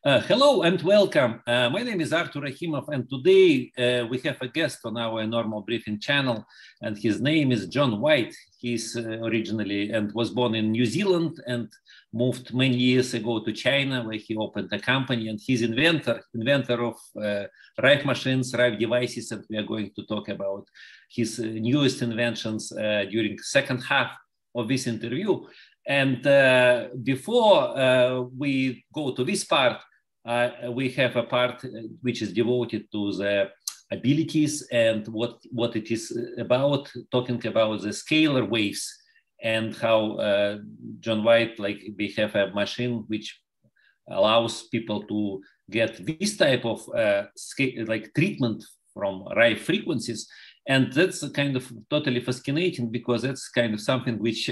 Hello and welcome. My name is Artur Rahimov, and today we have a guest on our normal briefing channel, and his name is John White. He's originally and was born in New Zealand and moved many years ago to China, where he opened a company, and he's inventor of Rife machines, Rife devices, and we are going to talk about his newest inventions during the second half of this interview. And before we go to this part, we have a part which is devoted to the abilities and what it is about, talking about the scalar waves and how John White, we have a machine which allows people to get this type of treatment from Rife frequencies. And that's kind of totally fascinating, because that's kind of something which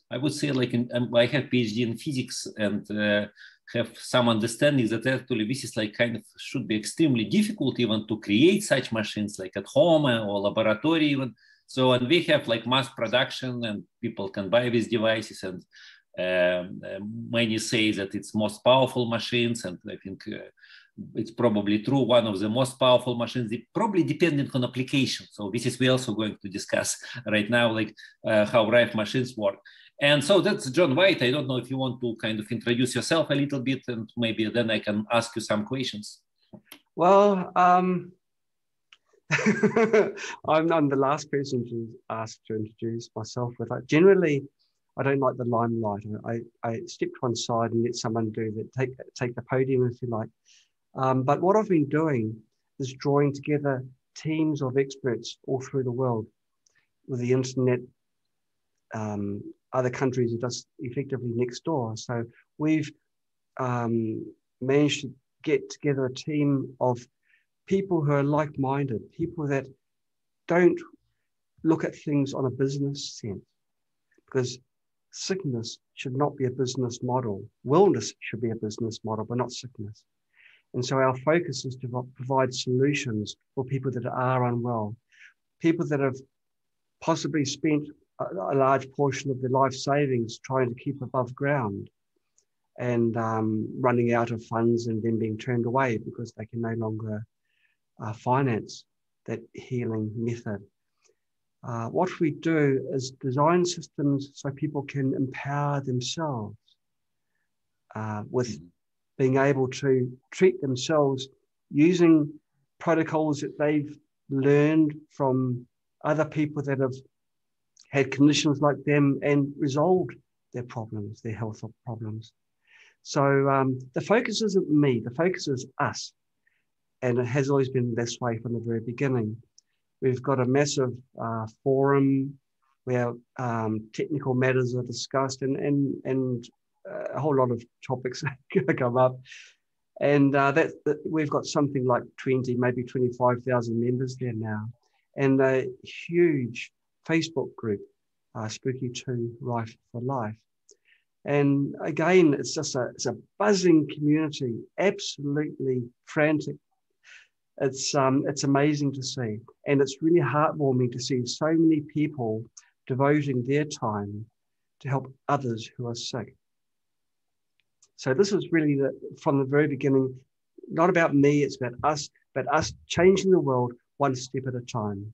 I would say, I have PhD in physics and have some understanding that actually this is should be extremely difficult even to create such machines at home or laboratory even. So, and we have mass production and people can buy these devices, and many say that it's most powerful machines, and I think it's probably true, one of the most powerful machines, probably depending on application. So this is we're also going to discuss right now, how Rife machines work. And so that's John White. I don't know if you want to kind of introduce yourself a little bit, and maybe then I can ask you some questions. Well, I'm the last person to ask to introduce myself with that. Generally, I don't like the limelight. I step to one side and let someone do that, take the podium, if you like. But what I've been doing is drawing together teams of experts all through the world with the internet. Other countries are just effectively next door. So we've managed to get together a team of people who are like-minded, people that don't look at things on a business sense, because sickness should not be a business model. Wellness should be a business model, but not sickness. And so our focus is to provide solutions for people that are unwell, people that have possibly spent a large portion of their life savings trying to keep above ground and running out of funds and then being turned away because they can no longer finance that healing method. What we do is design systems so people can empower themselves with being able to treat themselves using protocols that they've learned from other people that have had conditions like them and resolved their problems, their health problems. So the focus isn't me, the focus is us. And it has always been this way from the very beginning. We've got a massive forum where technical matters are discussed and a whole lot of topics come up. And we've got something like 20, maybe 25,000 members there now. And a huge Facebook group, Spooky2 Rife for Life. And again, it's a buzzing community, absolutely frantic. It's amazing to see. And it's really heartwarming to see so many people devoting their time to help others who are sick. So this is really from the very beginning, not about me, it's about us, but us changing the world one step at a time.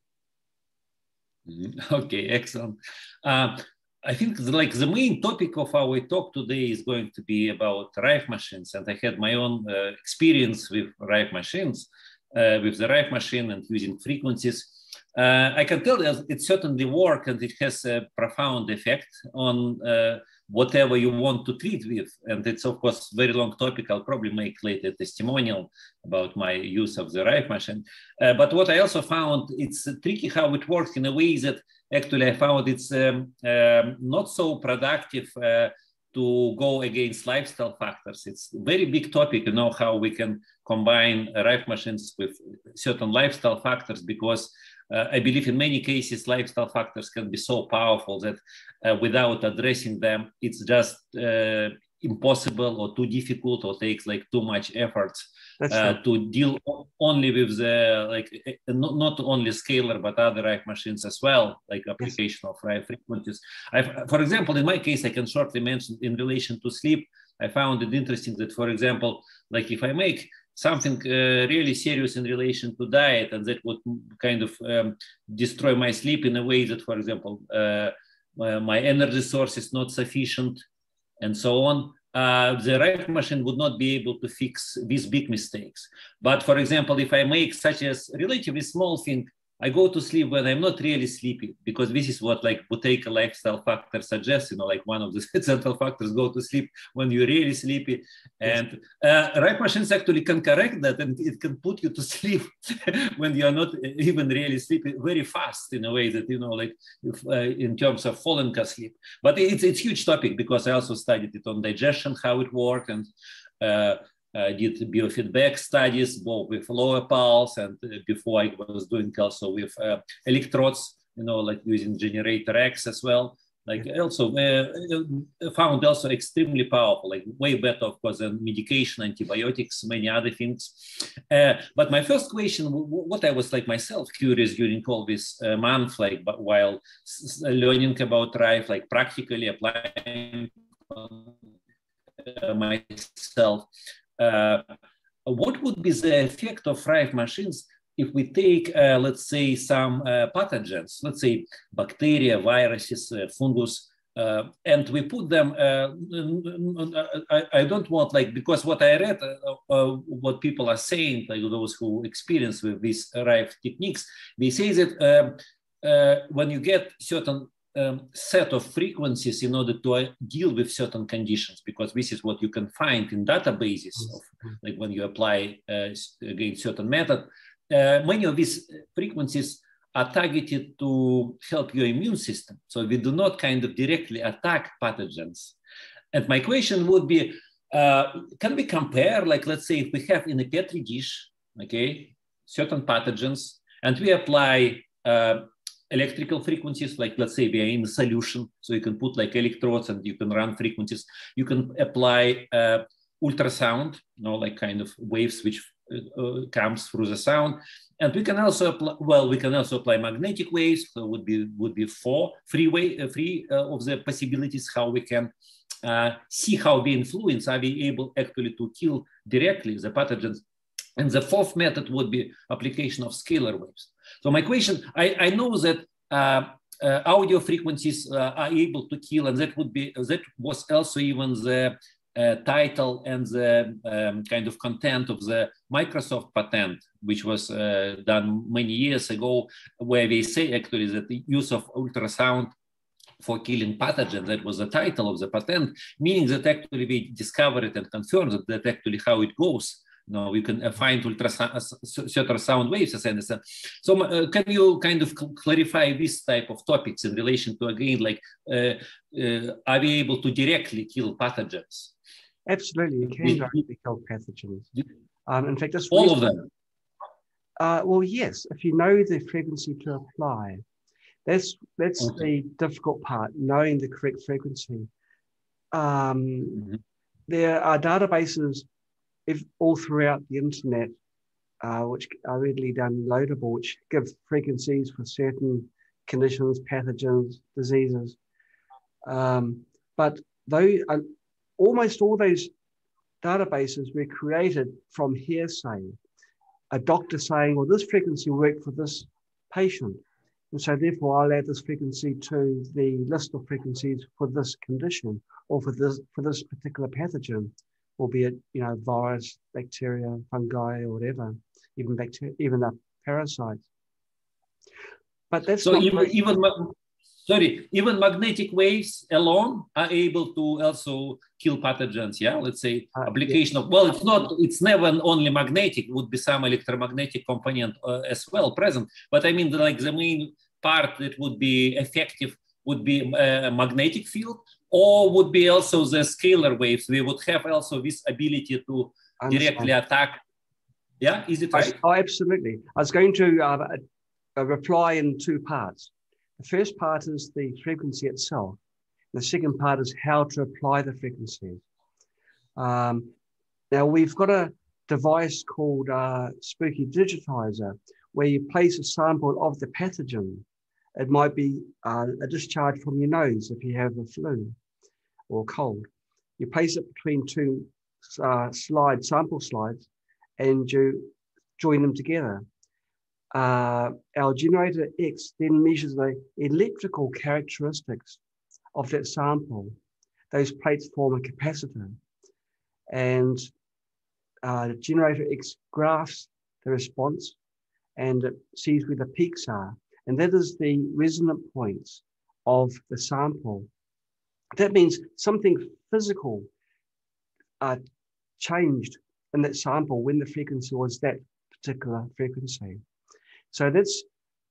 Okay, excellent. I think the main topic of our talk today is going to be about Rife machines, and I had my own experience with Rife machines, with the Rife machine and using frequencies. I can tell that it certainly works, and it has a profound effect on whatever you want to treat with. And it's, of course, very long topic. I'll probably make later a testimonial about my use of the Rife machine. But what I also found, it's tricky how it works in a way that actually I found it's not so productive to go against lifestyle factors. It's a very big topic, how we can combine Rife machines with certain lifestyle factors, because I believe in many cases, lifestyle factors can be so powerful that without addressing them, it's just impossible or too difficult or takes too much effort to deal only with the not only scalar but other Rife machines as well, like application of Rife frequencies. For example, in my case, I can shortly mention in relation to sleep. I found it interesting that, for example, like if I make something really serious in relation to diet, and that would kind of destroy my sleep in a way that, for example, my energy source is not sufficient, and so on. The Rife machine would not be able to fix these big mistakes. But for example, if I make such a relatively small thing, I go to sleep when I'm not really sleepy, because this is what like Buteyko lifestyle factor suggests, like one of the central factors, go to sleep when you're really sleepy. And Rife machines actually can correct that, and it can put you to sleep when you're not even really sleepy very fast, in a way that, like if, in terms of falling asleep. But it's a huge topic, because I also studied it on digestion, how it works, and did biofeedback studies, both with lower pulse, and before I was doing also with electrodes, like using generator X as well. Like also found also extremely powerful, like way better, of course, than medication, antibiotics, many other things. But my first question, what I was like myself curious during all this month, like while learning about Rife, like practically applying myself, what would be the effect of Rife machines if we take, let's say, some pathogens, let's say bacteria, viruses, fungus, and we put them, I don't want, like, because what I read, what people are saying, like those who experience with these Rife techniques, they say that when you get certain set of frequencies in order to deal with certain conditions, because this is what you can find in databases of, like when you apply again certain method, many of these frequencies are targeted to help your immune system. So we do not kind of directly attack pathogens. And my question would be, can we compare, like, let's say if we have in a Petri dish, okay, certain pathogens, and we apply electrical frequencies, like let's say we are in a solution, so you can put like electrodes and you can run frequencies. You can apply ultrasound, like kind of waves which comes through the sound, and we can also apply. Well, we can also apply magnetic waves. So would be three of the possibilities how we can see how we influence. Are we able actually to kill directly the pathogens? And the fourth method would be application of scalar waves. So my question, I know that audio frequencies are able to kill, and that was also even the title and the kind of content of the Microsoft patent, which was done many years ago, where they say actually that the use of ultrasound for killing pathogens, that was the title of the patent, meaning that actually we discovered and confirmed that actually how it goes. We can find certain sound waves, as I understand. So can you kind of clarify this type of topics in relation to, again, like, are we able to directly kill pathogens? Absolutely, you can directly kill pathogens. In fact, this all of them. Well, yes, if you know the frequency to apply, that's okay. The difficult part, knowing the correct frequency. There are databases all throughout the internet, which are readily downloadable, which give frequencies for certain conditions, pathogens, diseases. But almost all those databases were created from hearsay. A doctor saying, well, this frequency worked for this patient, and so therefore I'll add this frequency to the list of frequencies for this condition, or for this particular pathogen, albeit, virus, bacteria, fungi, or whatever, even bacteria, even the parasites. But that's so even magnetic waves alone are able to also kill pathogens. Yeah, let's say application of, well, it's never only magnetic. It would be some electromagnetic component as well present. But I mean, like the main part that would be effective would be a magnetic field, or would be also the scalar waves. We would have also this ability to directly attack. Yeah, is it right? Oh, absolutely. I was going to reply in two parts. The first part is the frequency itself. The second part is how to apply the frequencies. Now, we've got a device called Spooky Digitizer, where you place a sample of the pathogen. It might be a discharge from your nose if you have a flu or cold. You place it between two sample slides, and you join them together. Our generator X then measures the electrical characteristics of that sample. Those plates form a capacitor, and the generator X graphs the response, and it sees where the peaks are. And that is the resonant points of the sample. That means something physical changed in that sample when the frequency was that particular frequency. So that's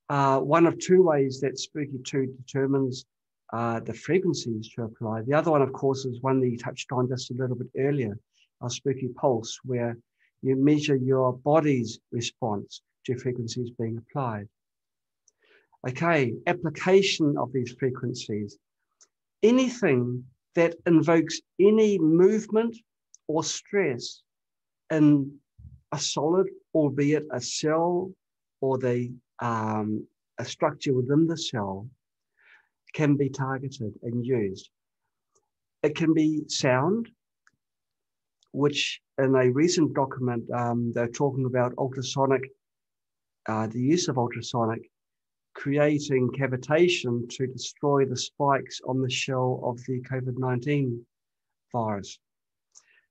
one of two ways that Spooky2 determines the frequencies to apply. The other one, of course, is one that you touched on just a little bit earlier, our Spooky Pulse, where you measure your body's response to frequencies being applied. Okay, application of these frequencies. Anything that invokes any movement or stress in a solid, albeit a cell or a structure within the cell, can be targeted and used. It can be sound, which in a recent document, they're talking about ultrasonic, the use of ultrasonic, creating cavitation to destroy the spikes on the shell of the COVID-19 virus.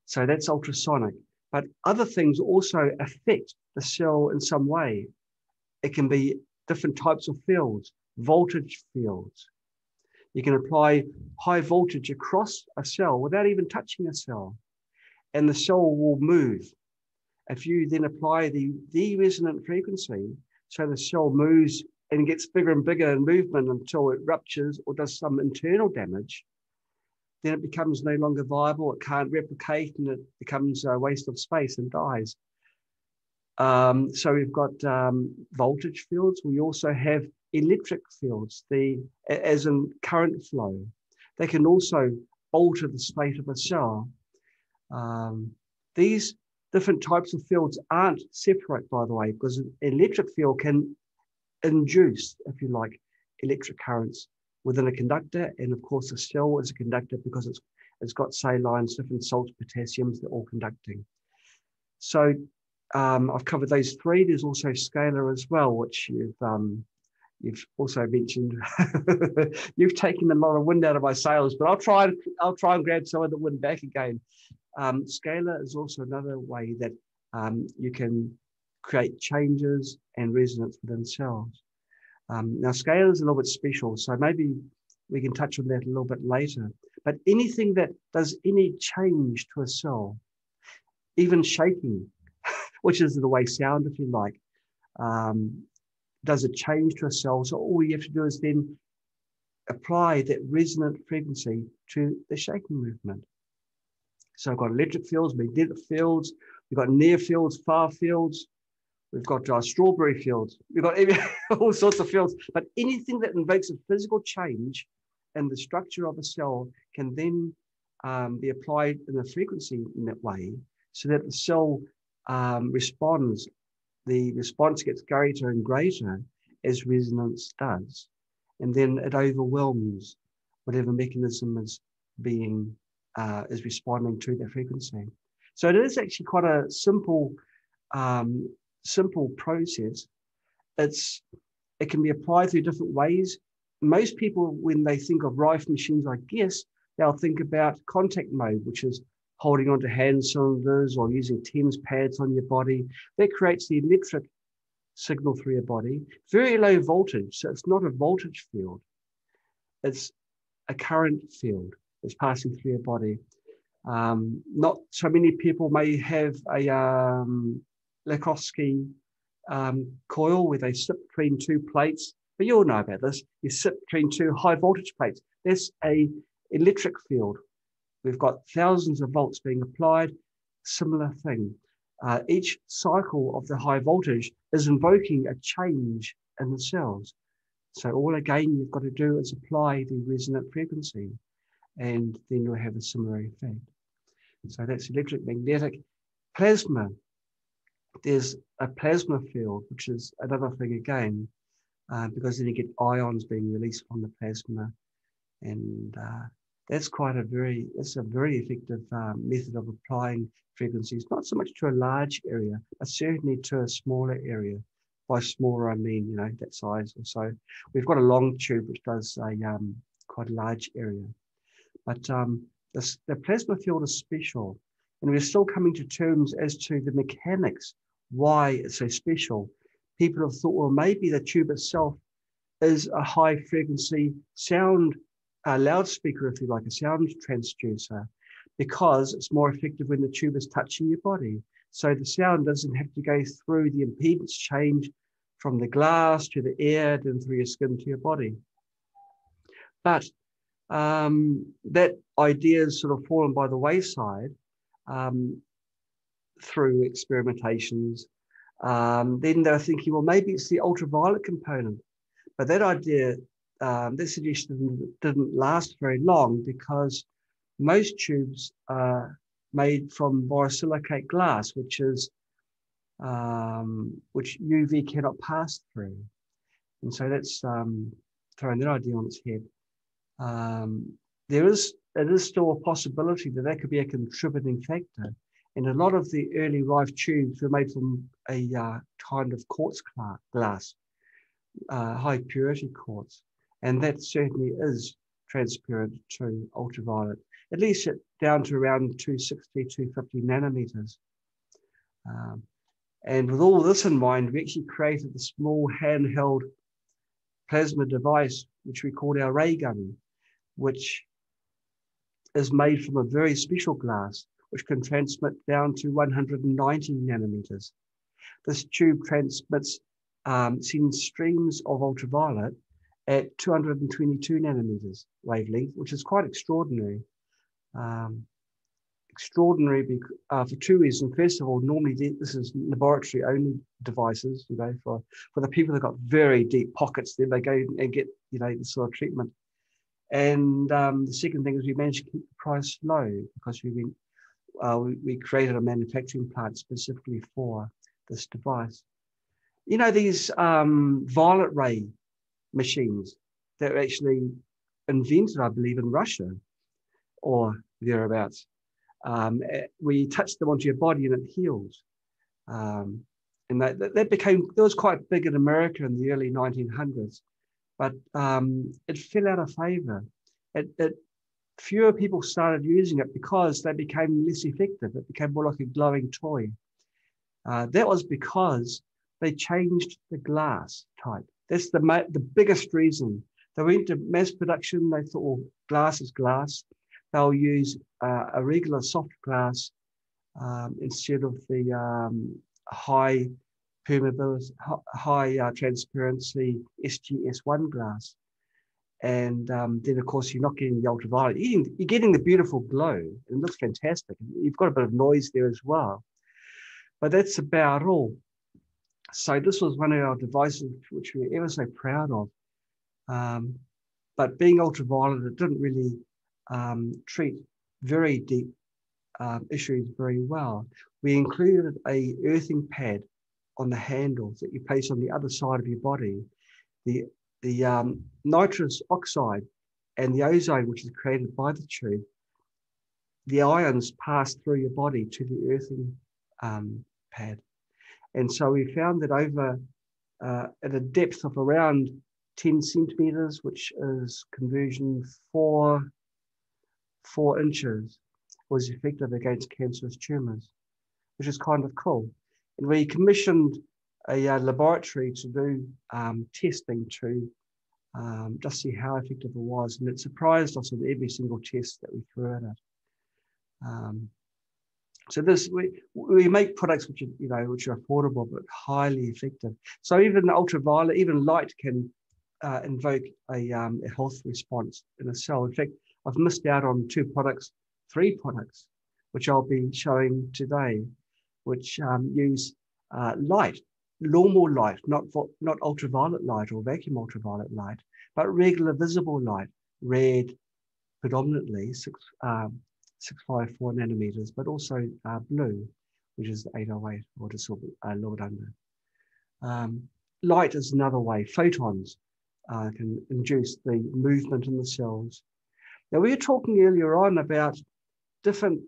So that's ultrasonic. But other things also affect the cell in some way. It can be different types of fields, voltage fields. You can apply high voltage across a cell without even touching a cell, and the cell will move. If you then apply the resonant frequency, so the cell moves and gets bigger and bigger in movement until it ruptures or does some internal damage, then it becomes no longer viable, it can't replicate, and it becomes a waste of space and dies. So we've got voltage fields. We also have electric fields, as in current flow. They can also alter the state of a cell. These different types of fields aren't separate, by the way, because an electric field can induce, if you like, electric currents within a conductor. And of course, a cell is a conductor because it's got salines, different salts, potassiums, they're all conducting. So I've covered those three. There's also scalar as well, which you've also mentioned. You've taken a lot of wind out of my sails, but I'll try and grab some of the wind back again. Scalar is also another way that you can create changes and resonance within cells. Now, scalar is a little bit special, so maybe we can touch on that a little bit later. But anything that does any change to a cell, even shaking, which is the way sound, if you like, does a change to a cell. So all you have to do is then apply that resonant frequency to the shaking movement. So I've got electric fields, magnetic fields, we've got near fields, far fields, we've got strawberry fields, we've got all sorts of fields, but anything that invokes a physical change in the structure of a cell can then be applied in a frequency in that way, so that the cell responds. The response gets greater and greater as resonance does, and then it overwhelms whatever mechanism is being is responding to that frequency. So it is actually quite a simple process. It can be applied through different ways. Most people, when they think of Rife machines, I guess, they'll think about contact mode, which is holding onto hand cylinders or using TENS pads on your body. That creates the electric signal through your body. Very low voltage, so it's not a voltage field. It's a current field that's passing through your body. Not so many people may have a Lakowski coil where they sit between two plates, but you all know about this. You sit between two high voltage plates. That's an electric field. We've got thousands of volts being applied, similar thing. Each cycle of the high voltage is invoking a change in the cells. So all again you've got to do is apply the resonant frequency, and then you'll have a similar effect. So that's electric, magnetic, plasma. There's a plasma field, which is another thing again, because then you get ions being released from the plasma, and That's that's a very effective method of applying frequencies, not so much to a large area, but certainly to a smaller area. By smaller, I mean, you know, that size or so. We've got a long tube which does a quite a large area. But the plasma field is special, and we're still coming to terms as to the mechanics, why it's so special. People have thought, well, maybe the tube itself is a high frequency sound loudspeaker, if you like, a sound transducer, because it's more effective when the tube is touching your body. So the sound doesn't have to go through the impedance change from the glass to the air, then through your skin to your body. But that idea has sort of fallen by the wayside through experimentations. Then they're thinking, well, maybe it's the ultraviolet component. But that idea, that suggestion didn't last very long, because most tubes are made from borosilicate glass, which UV cannot pass through. And so that's throwing that idea on its head. It is still a possibility that that could be a contributing factor. And a lot of the early Rife tubes were made from a kind of quartz glass, high purity quartz. And that certainly is transparent to ultraviolet, at least down to around 260, 250 nanometers. And with all this in mind, we actually created a small handheld plasma device, which we called our ray gun, which is made from a very special glass, which can transmit down to 190 nanometers. This tube transmits, sends streams of ultraviolet at 222 nanometers wavelength, which is quite extraordinary. Extraordinary for two reasons. First of all, normally this is laboratory only devices, you know, for the people that got very deep pockets, then they go and get, you know, this sort of treatment. And the second thing is we managed to keep the price low, because we created a manufacturing plant specifically for this device. You know, these violet ray machines that were actually invented, I believe, in Russia or thereabouts. Where you touch them onto your body and it heals. And that was quite big in America in the early 1900s, but it fell out of favor. Fewer people started using it because they became less effective. It became more like a glowing toy. That was because they changed the glass type. That's the biggest reason. They went to mass production. They thought, well, glass is glass. They'll use a regular soft glass instead of the high permeability, high transparency SGS1 glass. And then, of course, you're not getting the ultraviolet. You're getting the beautiful glow. It looks fantastic. You've got a bit of noise there as well. But that's about all. So this was one of our devices which we're ever so proud of. But being ultraviolet, it didn't really treat very deep issues very well. We included a earthing pad on the handles that you place on the other side of your body. The nitrous oxide and the ozone, which is created by the tube, the ions pass through your body to the earthing pad. And so we found that over at a depth of around 10 centimeters, which is conversion 4 inches, was effective against cancerous tumors, which is kind of cool. And we commissioned a laboratory to do testing to just see how effective it was. And it surprised us with every single test that we threw at it. So we make products which are affordable but highly effective. So even ultraviolet, even light can invoke a health response in a cell. In fact, I've missed out on 3 products, which I'll be showing today, which use light, normal light, not ultraviolet light or vacuum ultraviolet light, but regular visible light, red predominantly, 654 nanometers, but also blue, which is 808 or just a little bit under. Light is another way. Photons can induce the movement in the cells. Now, we were talking earlier on about different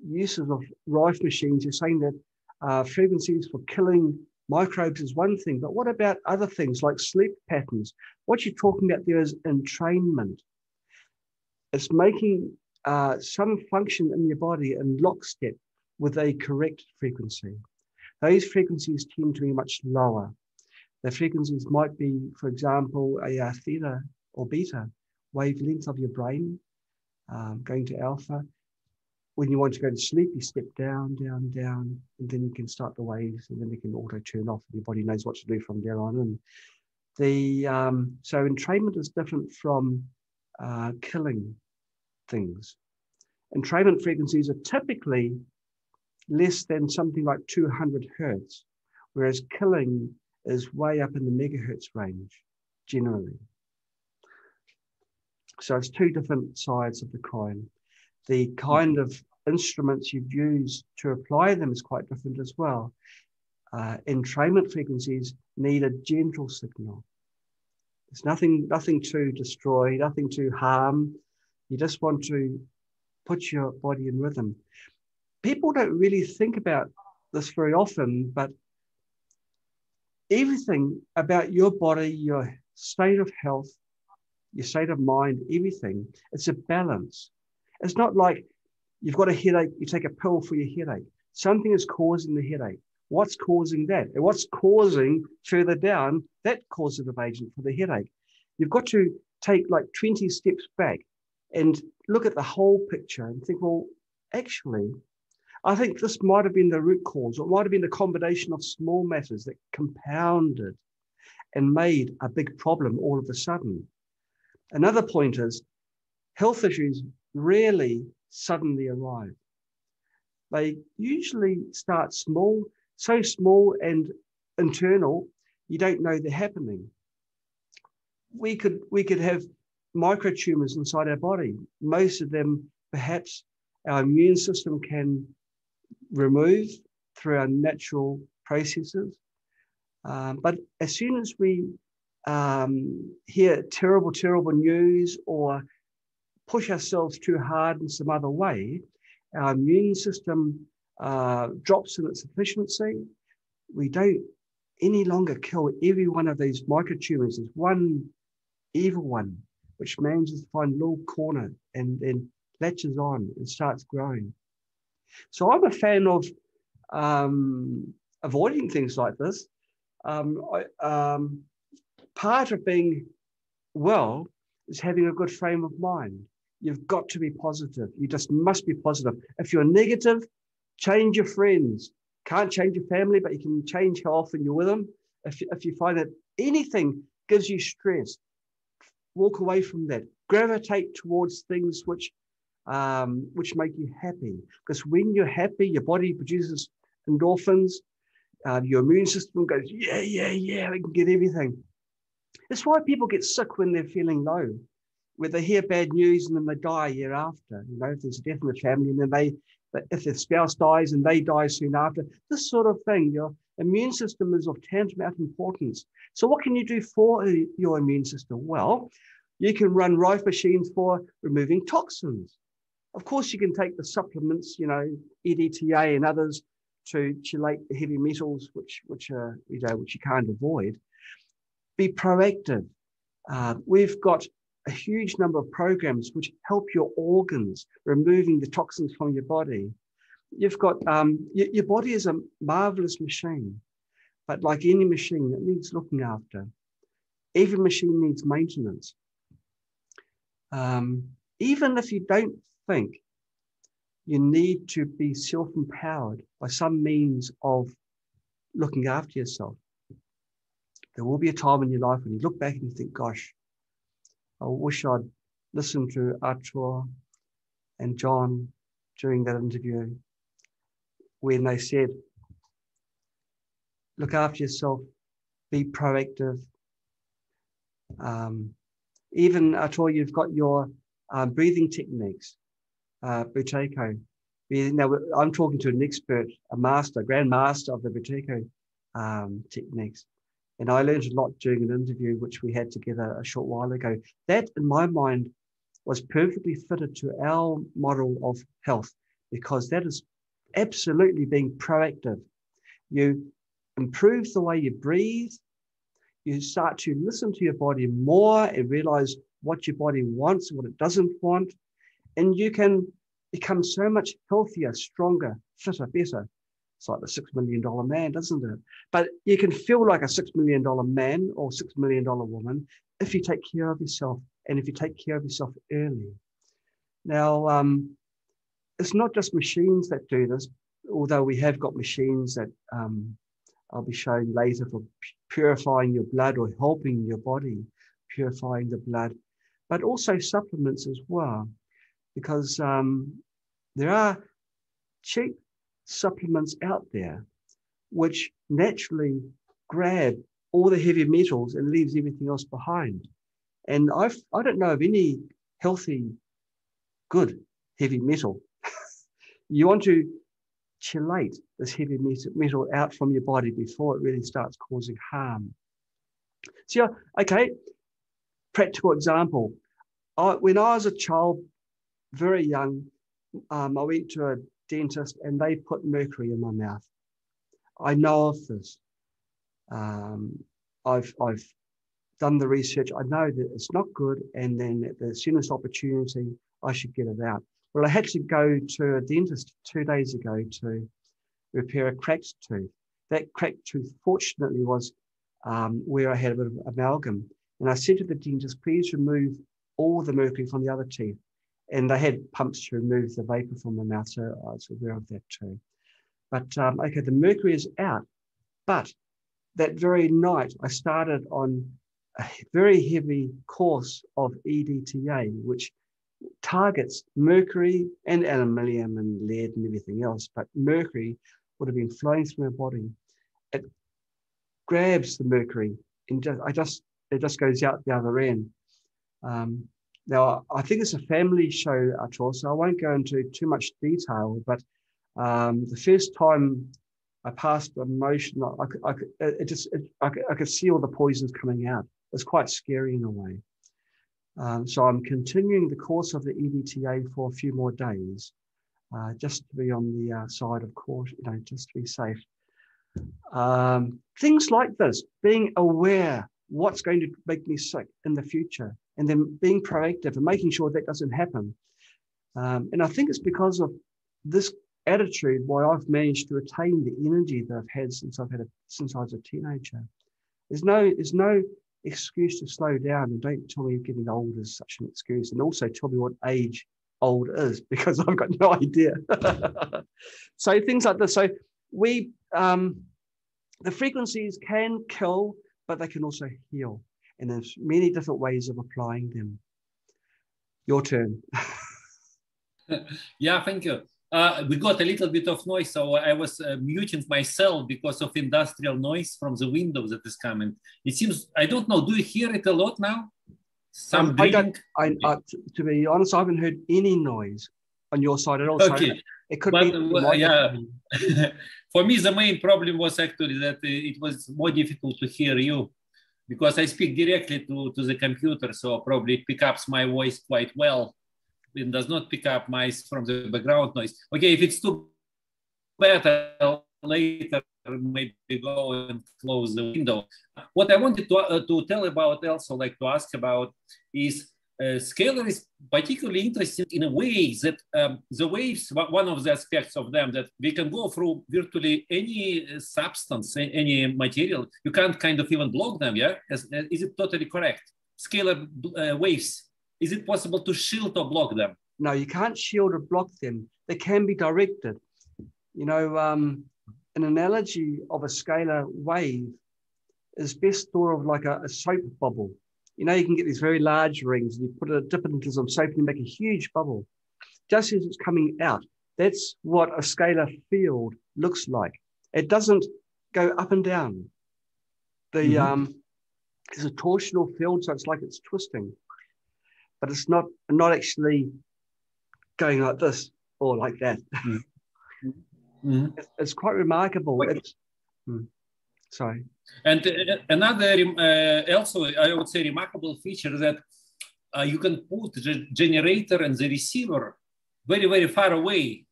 uses of Rife machines. You're saying that frequencies for killing microbes is one thing, but what about other things like sleep patterns? What you're talking about there is entrainment. It's making some function in your body in lockstep with a correct frequency. Those frequencies tend to be much lower. The frequencies might be, for example, a theta or beta wavelength of your brain going to alpha. When you want to go to sleep, you step down, down, down, and then you can start the waves, and then you can auto turn off. Your body knows what to do from there on. And so entrainment is different from killing things. Entrainment frequencies are typically less than something like 200 hertz, whereas killing is way up in the megahertz range, generally. So it's two different sides of the coin. The kind of instruments you've used to apply them is quite different as well. Entrainment frequencies need a gentle signal. There's nothing to destroy, nothing to harm. You just want to put your body in rhythm. People don't really think about this very often, but everything about your body, your state of health, your state of mind, everything, it's a balance. It's not like you've got a headache, you take a pill for your headache. Something is causing the headache. What's causing that? And what's causing further down that causative agent for the headache? You've got to take like 20 steps back and look at the whole picture and think, well, actually, I think this might have been the root cause, or it might have been a combination of small matters that compounded and made a big problem all of a sudden. Another point is health issues rarely suddenly arrive. They usually start small, so small and internal, you don't know they're happening. We could have microtumors inside our body. Most of them, perhaps, our immune system can remove through our natural processes. But as soon as we hear terrible, terrible news or push ourselves too hard in some other way, our immune system drops in its efficiency. We don't any longer kill every one of these microtumors. There's one evil one which manages to find a little corner and then latches on and starts growing. So I'm a fan of avoiding things like this. Part of being well is having a good frame of mind. You've got to be positive. You just must be positive. If you're negative, change your friends. Can't change your family, but you can change how often you're with them. If you find that anything gives you stress, walk away from that. Gravitate towards things which make you happy. Because when you're happy, your body produces endorphins. Your immune system goes, yeah, we can get everything. That's why people get sick when they're feeling low, where they hear bad news and then they die a year after. You know, if there's a death in the family and then if their spouse dies and they die soon after, this sort of thing, your immune system is of tantamount importance. So what can you do for your immune system? Well, you can run Rife machines for removing toxins. Of course, you can take the supplements, you know, EDTA and others to chelate the heavy metals, which you can't avoid. Be proactive. We've got a huge number of programs which help your organs, removing the toxins from your body. You've got, your body is a marvelous machine, but like any machine, it needs looking after. Every machine needs maintenance. Even if you don't think you need to be self-empowered by some means of looking after yourself, there will be a time in your life when you look back and you think, gosh, I wish I'd listened to Arthur and John during that interview when they said, look after yourself, be proactive. Even Arthur, you've got your breathing techniques, Buteyko. Now, I'm talking to an expert, a master, grand master of the Buteyko techniques. And I learned a lot during an interview which we had together a short while ago. That, in my mind, was perfectly fitted to our model of health, because that is absolutely being proactive. You improve the way you breathe. You start to listen to your body more and realize what your body wants, what it doesn't want. And you can become so much healthier, stronger, fitter, better. It's like the $6 million man, doesn't it? But you can feel like a $6 million man or $6 million woman if you take care of yourself, and if you take care of yourself early. Now, it's not just machines that do this, although we have got machines that I'll be showing later for purifying your blood or helping your body purifying the blood, but also supplements as well, because there are cheap supplements out there which naturally grab all the heavy metals and leaves everything else behind. And I don't know of any healthy, good heavy metal. You want to chelate this heavy metal out from your body before it really starts causing harm. So, yeah, okay, practical example. When I was a child, very young, I went to a dentist and they put mercury in my mouth. I know of this. I've done the research. I know that it's not good, and then at the soonest opportunity, I should get it out. Well, I had to go to a dentist 2 days ago to repair a cracked tooth. That cracked tooth, fortunately, was where I had a bit of amalgam. And I said to the dentist, please remove all the mercury from the other teeth. And they had pumps to remove the vapor from the mouth, so I was aware of that too. But okay, the mercury is out. But that very night, I started on a very heavy course of EDTA, which targets mercury and aluminium and lead and everything else. But mercury would have been flowing through my body. It grabs the mercury and it just goes out the other end. Now, I think it's a family show, Artur, so I won't go into too much detail, but the first time I passed the motion, I could see all the poisons coming out. It's quite scary in a way. So I'm continuing the course of the EDTA for a few more days, just to be on the side of caution, just to be safe. Things like this, being aware what's going to make me sick in the future, and then being proactive and making sure that doesn't happen. And I think it's because of this attitude why I've managed to attain the energy that I've had since I was a teenager. There's no excuse to slow down, and don't tell me getting old is such an excuse, and also tell me what age old is, because I've got no idea. So things like this. So we, the frequencies can kill, but they can also heal. And there's many different ways of applying them. Your turn. Yeah, thank you. We got a little bit of noise, so I was muting myself because of industrial noise from the windows that is coming. It seems, I don't know, do you hear it a lot now? Some drilling? To be honest, I haven't heard any noise on your side at all. Okay. So it could be. Yeah. For me, the main problem was actually that it was more difficult to hear you, because I speak directly to the computer, so probably it picks up my voice quite well. It does not pick up noise from the background noise. Okay, if it's too bad, I'll later maybe go and close the window. What I wanted to tell about, also like to ask about, is scalar is particularly interesting in a way that the waves, one of the aspects of them, that we can go through virtually any substance, any material. You can't kind of even block them, yeah? Is it totally correct? Scalar waves. Is it possible to shield or block them? No, you can't shield or block them. They can be directed. An analogy of a scalar wave is best thought of like a soap bubble. You can get these very large rings, and you dip it into some soap and you make a huge bubble. Just as it's coming out, that's what a scalar field looks like. It doesn't go up and down. There's a torsional field, so it's like it's twisting. But it's not actually going like this or like that. It's quite remarkable. Sorry. And another, also, I would say, remarkable feature that you can put the generator and the receiver very, very far away.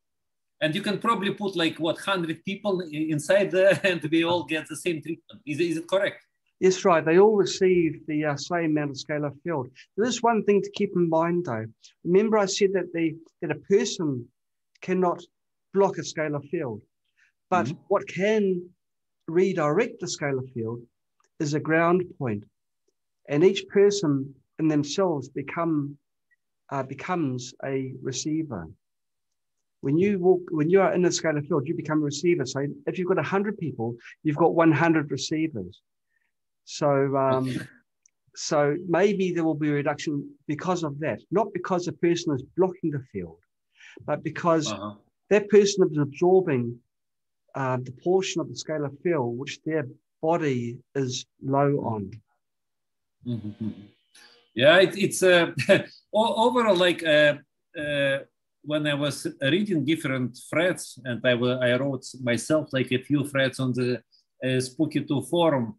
And you can probably put like, what, 100 people inside there and we all get the same treatment. Is it correct? Yes, right. They all receive the same amount of scalar field. There is one thing to keep in mind, though. Remember I said that a person cannot block a scalar field. But what can redirect the scalar field is a ground point. And each person in themselves becomes a receiver. When you are in a scalar field, you become a receiver. So if you've got 100 people, you've got 100 receivers. So, so maybe there will be a reduction because of that, not because the person is blocking the field, but because that person is absorbing the portion of the scalar field which their body is low on. Yeah, it's overall like when I was reading different threads, and I wrote myself like a few threads on the Spooky2 forum.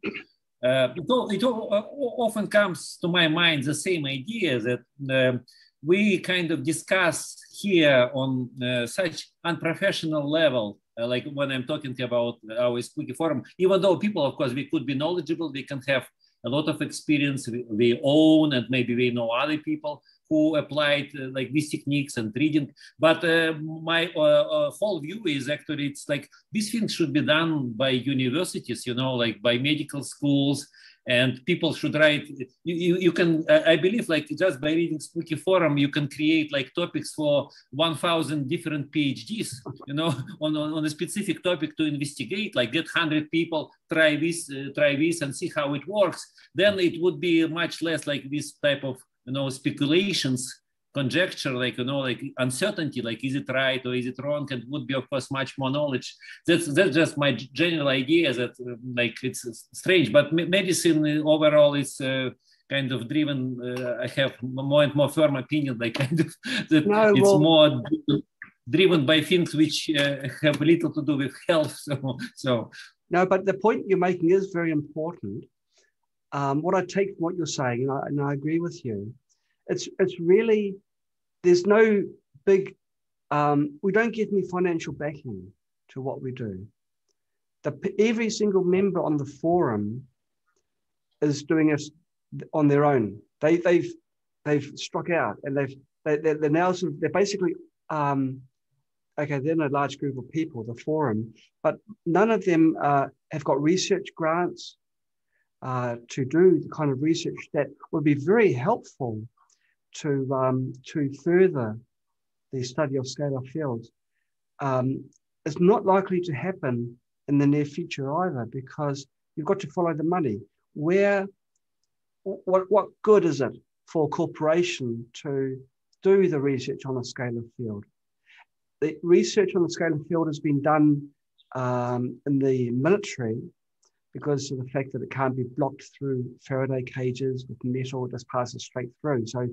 It often comes to my mind the same idea that we kind of discuss here on such unprofessional level, like when I'm talking about our Spooky forum, even though people, of course, we could be knowledgeable, we can have a lot of experience we own, and maybe we know other people who applied like these techniques and reading. But my whole view is actually, it's like these things should be done by universities, you know, like by medical schools, and people should write. You can, I believe, like just by reading Spooky forum, you can create like topics for 1,000 different PhDs, you know, on a specific topic to investigate, like get 100 people, try this and see how it works. Then it would be much less like this type of, you know, speculations, conjecture, like, you know, like uncertainty, like is it right or is it wrong, and would be, of course, much more knowledge. That's just my general idea, that like it's strange, but medicine overall is kind of driven. I have more and more firm opinion, like kind of that it's more driven by things which have little to do with health. So no, but the point you're making is very important. What I take from what you're saying, and I agree with you, it's really, there's no big, we don't get any financial backing to what we do. Every single member on the forum is doing it on their own. They've struck out, and they're now sort of, they're basically, okay, they're in a large group of people, the forum, but none of them have got research grants to do the kind of research that would be very helpful to further the study of scalar fields. It's not likely to happen in the near future either, because you've got to follow the money. What good is it for a corporation to do the research on a scalar field? The research on the scalar field has been done in the military, because of the fact that it can't be blocked through Faraday cages with metal, it just passes straight through. So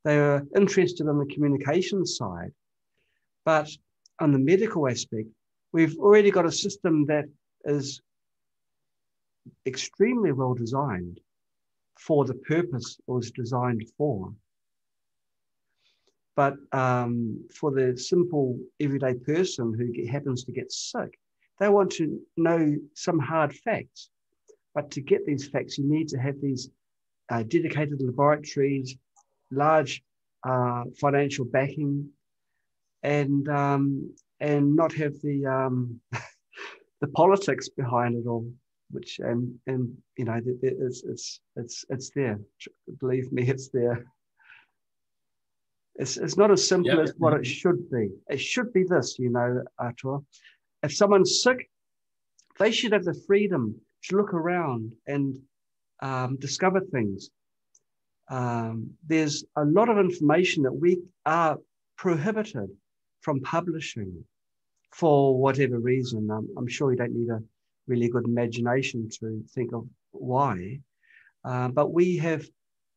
they are interested in the communication side. But on the medical aspect, we've already got a system that is extremely well designed for the purpose it was designed for. But for the simple everyday person who happens to get sick, they want to know some hard facts. But to get these facts, you need to have these dedicated laboratories, large financial backing, and not have the the politics behind it all. Which and you know, it's there. Believe me, it's there. It's not as simple as what it should be. It should be this, you know, Artur. If someone's sick, they should have the freedom to look around and discover things. There's a lot of information that we are prohibited from publishing for whatever reason. I'm sure you don't need a really good imagination to think of why. But we have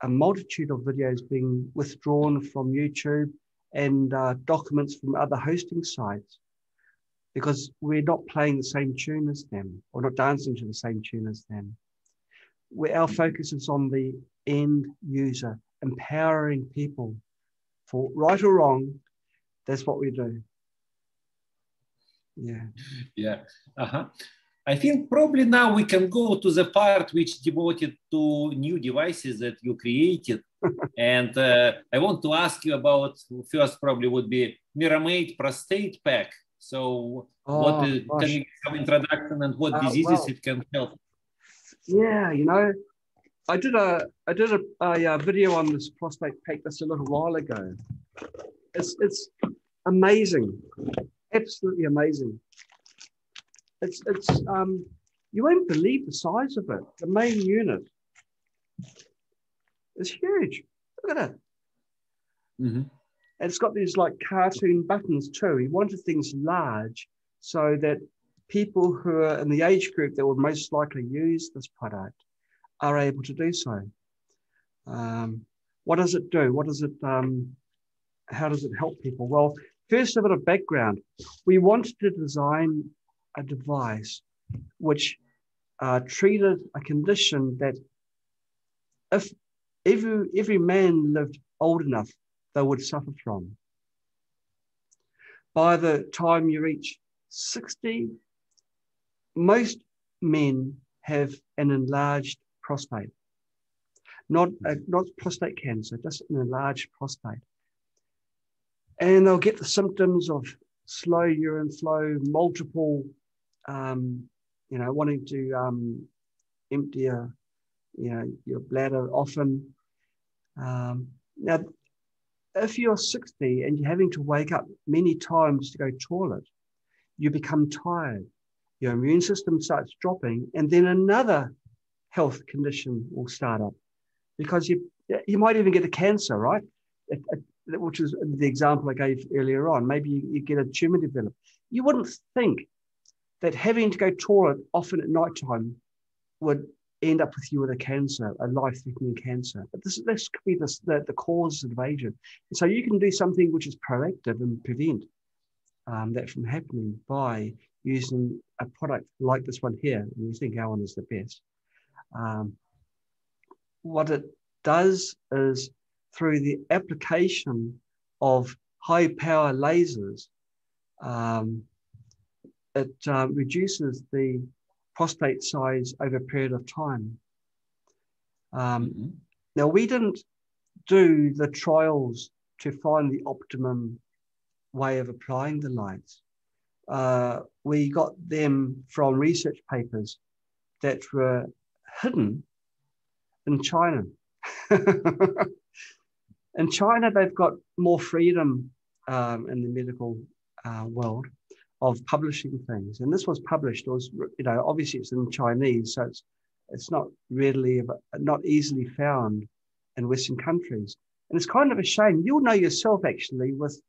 a multitude of videos being withdrawn from YouTube and documents from other hosting sites, because we're not playing the same tune as them, or not dancing to the same tune as them. Our focus is on the end user, empowering people for right or wrong. That's what we do. Yeah. Yeah. Uh-huh. I think probably now we can go to the part which devoted to new devices that you created. And I want to ask you about, first probably would be MiraMate Prostate Pack. So can you give some introduction and what diseases it can help? Yeah, you know, I did a video on this prostate pack just a little while ago. It's amazing, absolutely amazing. It's you won't believe the size of it. The main unit is huge. Look at it. Mm-hmm. And it's got these like cartoon buttons too. He wanted things large so that people who are in the age group that would most likely use this product are able to do so. What does it do? What does it? How does it help people? Well, first a bit of background. We wanted to design a device which treated a condition that if every man lived old enough, they would suffer from. By the time you reach 60, most men have an enlarged prostate. Not prostate cancer, just an enlarged prostate. And they'll get the symptoms of slow urine flow, multiple, wanting to empty your bladder often. Now, if you're 60 and you're having to wake up many times to go toilet, you become tired. Your immune system starts dropping, and then another health condition will start up because you might even get a cancer, right? Which is the example I gave earlier on. Maybe you get a tumor develop. You wouldn't think that having to go toilet often at night time would end up with you with a cancer, a life-threatening cancer. But this could be the cause of aging. And so you can do something which is proactive and prevent that from happening by using a product like this one here. And you think our one is the best. What it does is through the application of high-power lasers, it reduces the prostate size over a period of time. Now, we didn't do the trials to find the optimum way of applying the lights. We got them from research papers that were hidden in China. In China, they've got more freedom in the medical world of publishing things. And this was published, it was, obviously it's in Chinese, so it's not not easily found in Western countries. And it's kind of a shame. You'll know yourself actually with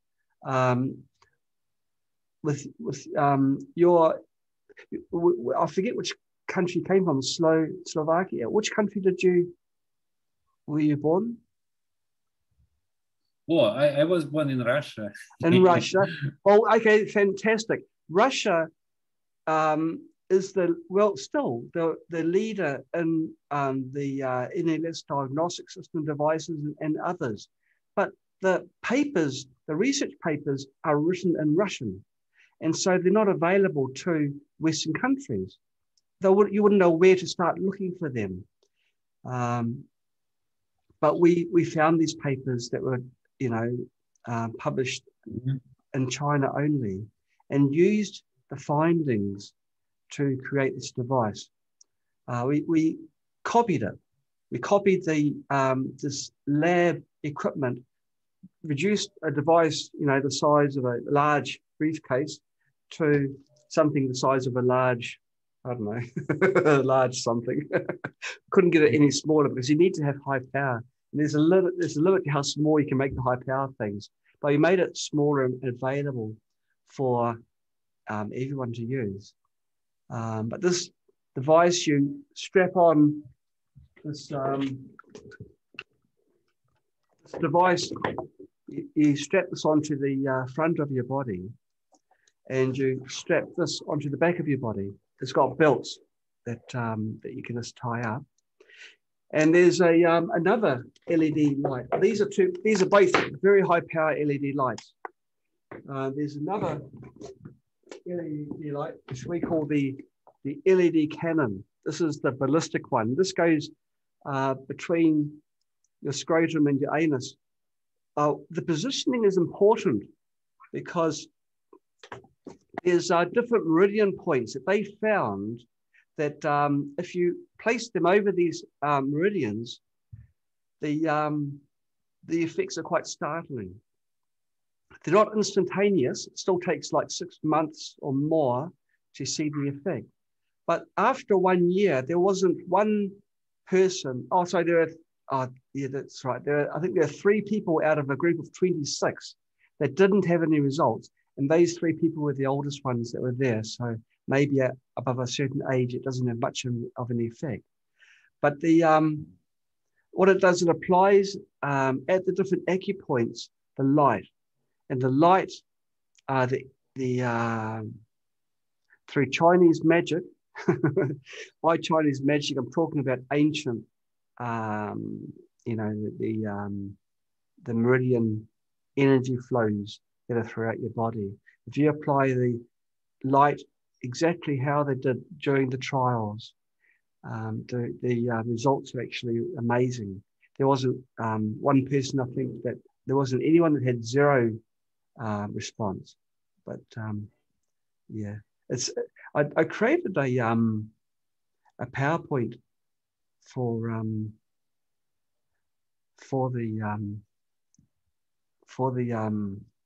your, I forget which country you came from, Slovakia. Which country were you born? Well, I was born in Russia. In Russia. Oh, okay, fantastic. Russia is still the leader in the NLS diagnostic system devices and others. But the research papers are written in Russian. And so they're not available to Western countries. You wouldn't know where to start looking for them. But we found these papers that were published in China only, and used the findings to create this device. We copied it. We copied this lab equipment, reduced a device, the size of a large briefcase to something the size of a large, I don't know, a large something. Couldn't get it any smaller because you need to have high power. And there's a limit to how small you can make the high power things. But we made it smaller and available for everyone to use. But this device, you strap on this device, you strap this onto the front of your body, and you strap this onto the back of your body. It's got belts that you can just tie up. And there's a another LED light. These are both very high power LED lights. There's another LED light, which we call the LED cannon. This is the ballistic one. This goes between your scrotum and your anus. The positioning is important because there's different meridian points that they found that if you place them over these meridians, the effects are quite startling. They're not instantaneous. It still takes like 6 months or more to see the effect. But after 1 year, there wasn't one person. Oh, sorry, yeah, that's right. I think there are 3 people out of a group of 26 that didn't have any results. And those 3 people were the oldest ones that were there. So maybe above a certain age, it doesn't have much of an effect. But what it does, it applies at the different acupoints, the light. And the light, through Chinese magic, by Chinese magic, I'm talking about ancient, you know, the meridian energy flows that are throughout your body. If you apply the light exactly how they did during the trials, the results are actually amazing. There wasn't one person, I think, that there wasn't anyone that had zero response. But yeah, I created a PowerPoint for the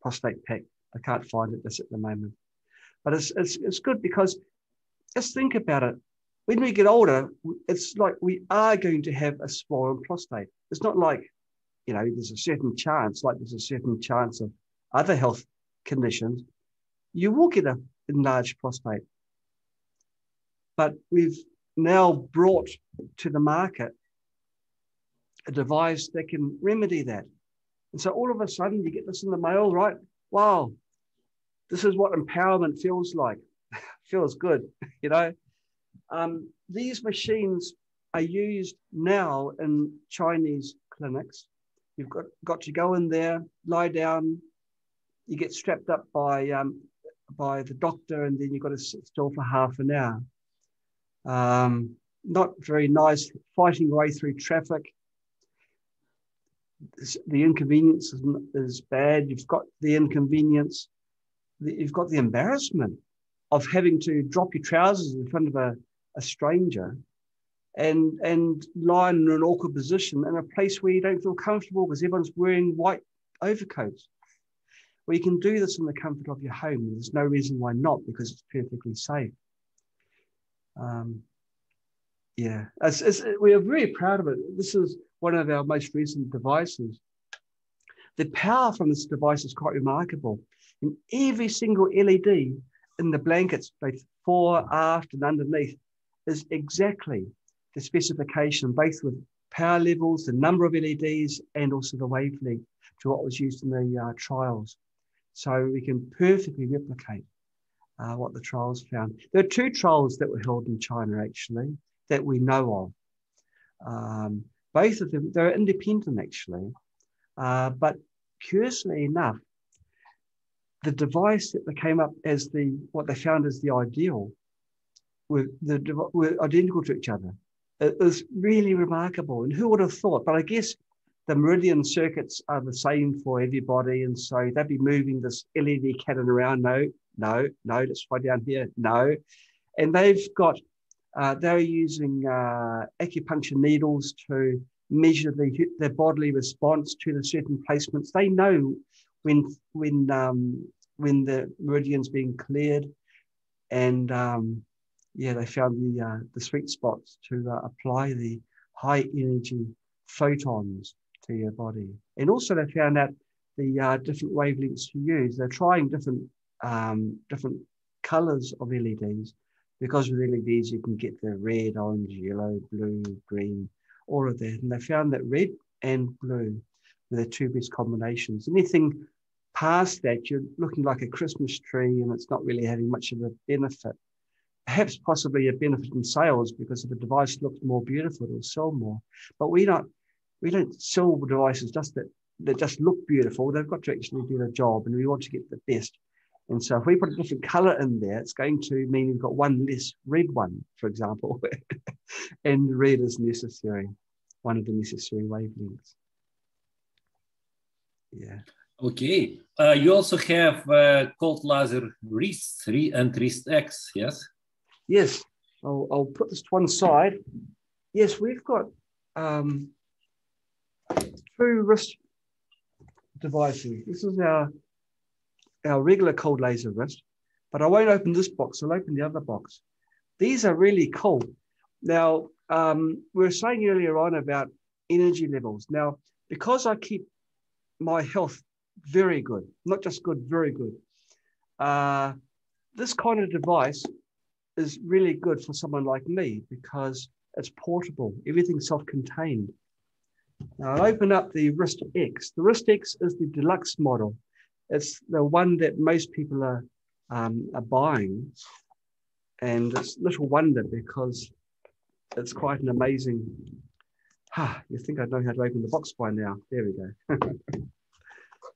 prostate pack. I can't find it just at the moment, but it's good because just think about it. When we get older, it's like we are going to have a swollen prostate. It's not like, you know, there's a certain chance, like there's a certain chance of other health conditions. You will get an enlarged prostate. But we've now brought to the market a device that can remedy that. And so all of a sudden you get this in the mail, right? Wow, this is what empowerment feels like. Feels good, you know? These machines are used now in Chinese clinics. You've got to go in there, lie down, you get strapped up by the doctor, and then you've got to sit still for half an hour. Not very nice, fighting your way through traffic. The inconvenience is bad. You've got the inconvenience. You've got the embarrassment of having to drop your trousers in front of a stranger and lie in an awkward position in a place where you don't feel comfortable because everyone's wearing white overcoats. Well, you can do this in the comfort of your home. There's no reason why not, because it's perfectly safe. Yeah, we are very proud of it. This is one of our most recent devices. The power from this device is quite remarkable. And every single LED in the blankets, both fore, aft, and underneath, is exactly the specification, both with power levels, the number of LEDs, and also the wavelength to what was used in the trials. So we can perfectly replicate what the trials found. There are 2 trials that were held in China, actually, that we know of. Both of them, they're independent, actually. But curiously enough, the device that they came up as what they found as the ideal were identical to each other. It was really remarkable. And who would have thought? But I guess the meridian circuits are the same for everybody. And so they'd be moving this LED cannon around. No, let's try down here. No. And they've got, they're using acupuncture needles to measure their bodily response to the certain placements. They know when the meridian's being cleared. And yeah, they found the sweet spots to apply the high energy photons to your body. And also they found out the different wavelengths to use. They're trying different colors of LEDs, because with LEDs you can get the red, orange, yellow, blue, green, all of that. And they found that red and blue were the 2 best combinations. Anything past that, you're looking like a Christmas tree, and it's not really having much of a benefit. perhaps possibly a benefit in sales, because if a device looks more beautiful, it'll sell more. But we don't sell devices that just look beautiful. They've got to actually do their job, and we want to get the best. And so if we put a different color in there, it's going to mean we've got one less red one, for example, and red is necessary, one of the necessary wavelengths. Yeah. Okay. You also have cold laser wrist and wrist X, yes? Yes. I'll put this to one side. Yes, we've got two wrist devices. This is our regular cold laser wrist, but I won't open this box. I'll open the other box. These are really cool. Now, we were saying earlier on about energy levels. Now, because I keep my health very good, not just good, very good, this kind of device is really good for someone like me because it's portable. Everything's self-contained. Now, I'll open up the Wrist X. The Wrist X is the deluxe model. It's the one that most people are buying, and it's little wonder because it's quite an amazing. You think I know how to open the box by now? There we go.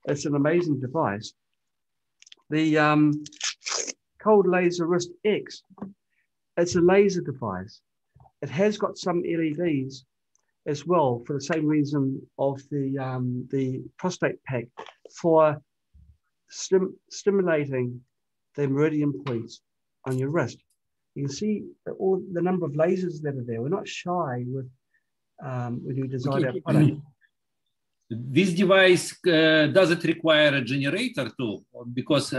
It's an amazing device. The cold laser Wrist X. It's a laser device. It has got some LEDs as well for the same reason of the prostate pack for stimulating the meridian points on your wrist. You can see all the number of lasers that are there. We're not shy with when we design our product. This device, does it require a generator too? Because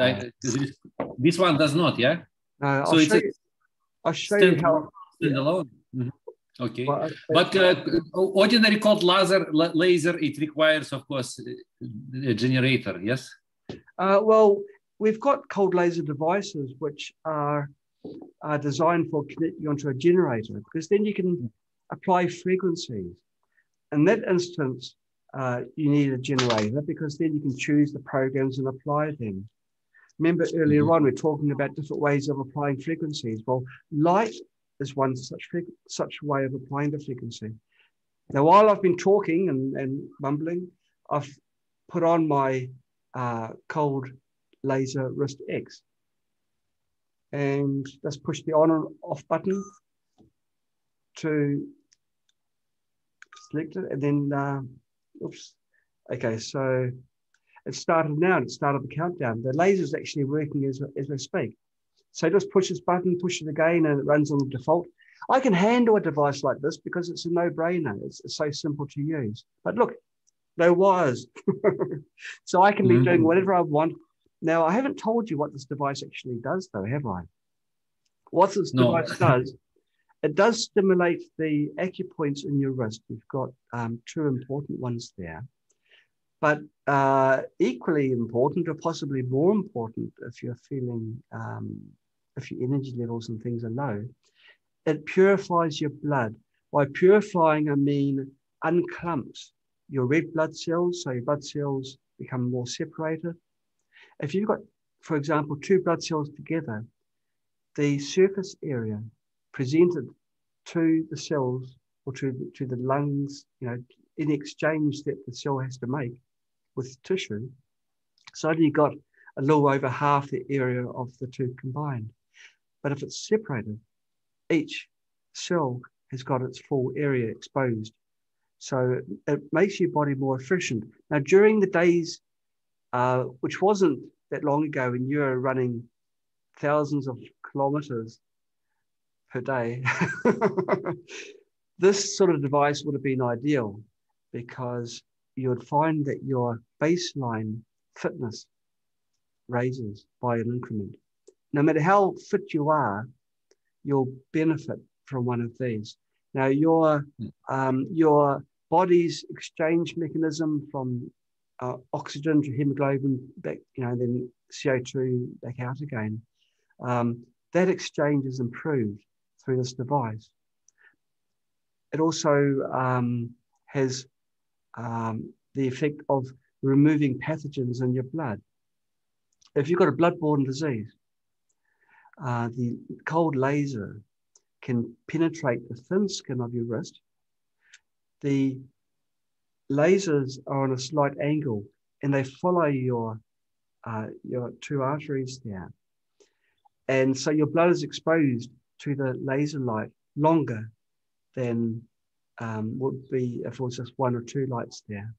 this one does not, yeah? I'll show you how. Standalone. Mm-hmm. Okay, Well, but ordinary cold laser, it requires, of course, a generator, yes? Well, we've got cold laser devices which are designed for connecting onto a generator, because then you can apply frequencies. In that instance, you need a generator because then you can choose the programs and apply them. Remember earlier on, we we're talking about different ways of applying frequencies. Well, light is one such way of applying the frequency. Now, while I've been talking and mumbling, I've put on my cold laser Wrist X and just push the on and off button to select it, and then oops. Okay, so it started now. It started the countdown. The laser is actually working as we speak. So just push this button, push it again, and it runs on the default. I can handle a device like this because it's a no-brainer. It's so simple to use. But look, no wires. So I can be doing whatever I want. Now, I haven't told you what this device actually does, though, have I? What this device does, it does stimulate the acupoints in your wrist. We've got two important ones there. But equally important, or possibly more important, if you're feeling, if your energy levels and things are low, it purifies your blood. By purifying, I mean unclumps your red blood cells, so your blood cells become more separated. If you've got, for example, two blood cells together, the surface area presented to the cells or to the lungs, in exchange that the cell has to make with tissue, so you got a little over half the area of the two combined. But if it's separated, each cell has got its full area exposed. So it makes your body more efficient. Now, during the days, which wasn't that long ago, when you were running thousands of kilometers per day, this sort of device would have been ideal, because you would find that your baseline fitness raises by an increment. No matter how fit you are, you'll benefit from one of these. Now, your body's exchange mechanism from oxygen to hemoglobin back, then CO2 back out again, that exchange is improved through this device. It also has the effect of removing pathogens in your blood. If you've got a bloodborne disease, the cold laser can penetrate the thin skin of your wrist. The lasers are on a slight angle and they follow your two arteries there. And so your blood is exposed to the laser light longer than would be if it was just one or two lights there.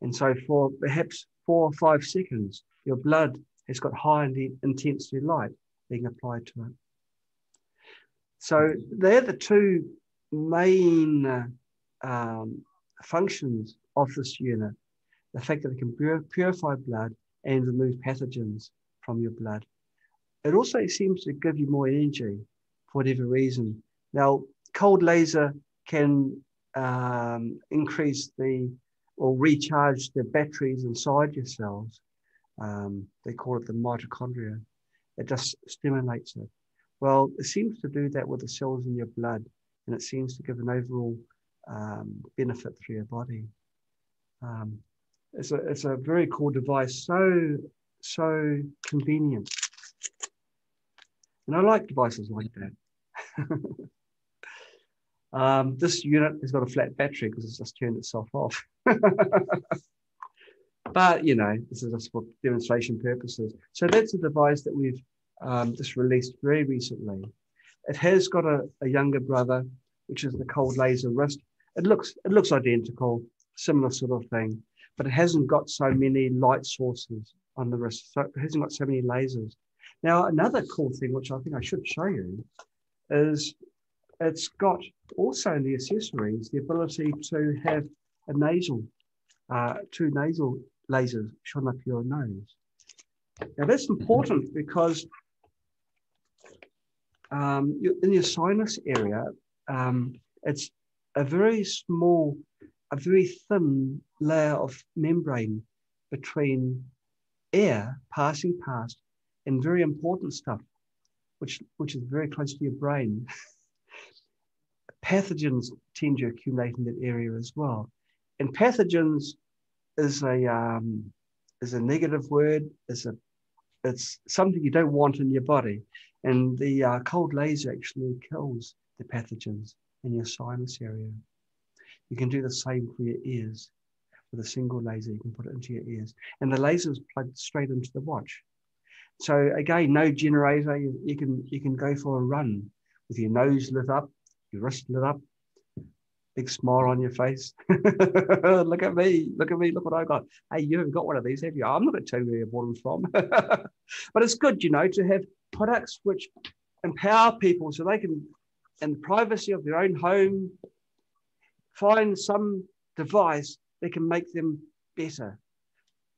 And so for perhaps 4 or 5 seconds, your blood has got high intensity light being applied to it. So they're the two main functions of this unit. The fact that it can purify blood and remove pathogens from your blood. It also seems to give you more energy for whatever reason. Now, cold laser can increase or recharge the batteries inside your cells. They call it the mitochondria. It just stimulates it. Well, it seems to do that with the cells in your blood, and it seems to give an overall benefit for your body. It's a very cool device, so convenient. And I like devices like that. This unit has got a flat battery because it's just turned itself off. But, you know, this is just for demonstration purposes. So that's a device that we've just released very recently. It has got a younger brother, which is the cold laser wrist. It looks identical, similar sort of thing, but it hasn't got so many light sources on the wrist. So it hasn't got so many lasers. Now, another cool thing, which I think I should show you, is it's got also in the accessories the ability to have a two nasal lasers shot up your nose. Now, that's important because in your sinus area, it's a very thin layer of membrane between air passing past and very important stuff, which is very close to your brain. Pathogens tend to accumulate in that area as well. And pathogens is a negative word. It's something you don't want in your body. And the cold laser actually kills the pathogens in your sinus area. You can do the same for your ears. With a single laser, you can put it into your ears. And the laser is plugged straight into the watch. So again, no generator. You can go for a run with your nose lit up, your wrist lit up, big smile on your face. Look at me, look what I got. Hey, you haven't got one of these, have you? I'm not going to tell you where you bought them from. But it's good, you know, to have products which empower people so they can, in the privacy of their own home, find some device that can make them better,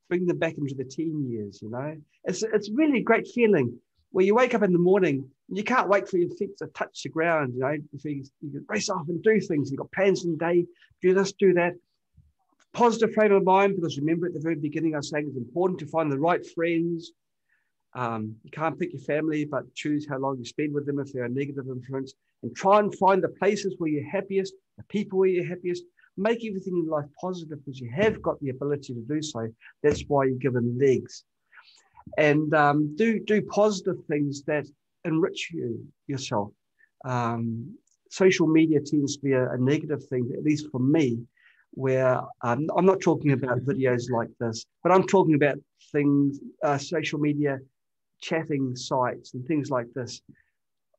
bring them back into the teen years, you know. It's really a great feeling where you wake up in the morning and you can't wait for your feet to touch the ground, you know, you can race off and do things. You've got plans in the day, do this, do that. Positive frame of mind, because remember at the very beginning I was saying it's important to find the right friends. You can't pick your family, but choose how long you spend with them if they're a negative influence, and try and find the places where you're happiest, the people where you're happiest. Make everything in life positive because you have got the ability to do so. That's why you're given legs. And do positive things that enrich yourself. Social media tends to be a negative thing, at least for me, where I'm not talking about videos like this, but I'm talking about things, social media chatting sites and things like this.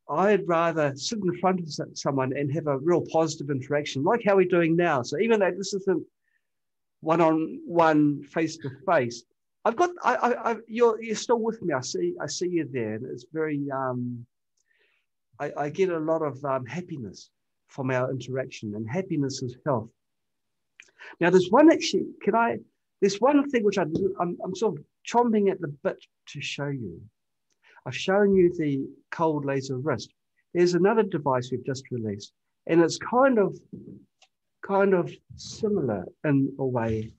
I'd rather sit in front of someone and have a real positive interaction, like how we're doing now. So even though this isn't one-on-one, face-to-face, you're still with me. I see you there, and it's very. I get a lot of happiness from our interaction, and happiness is health. Now, there's one thing which I'm sort of chomping at the bit to show you. I've shown you the cold laser wrist. There's another device we've just released, and it's kind of similar in a way.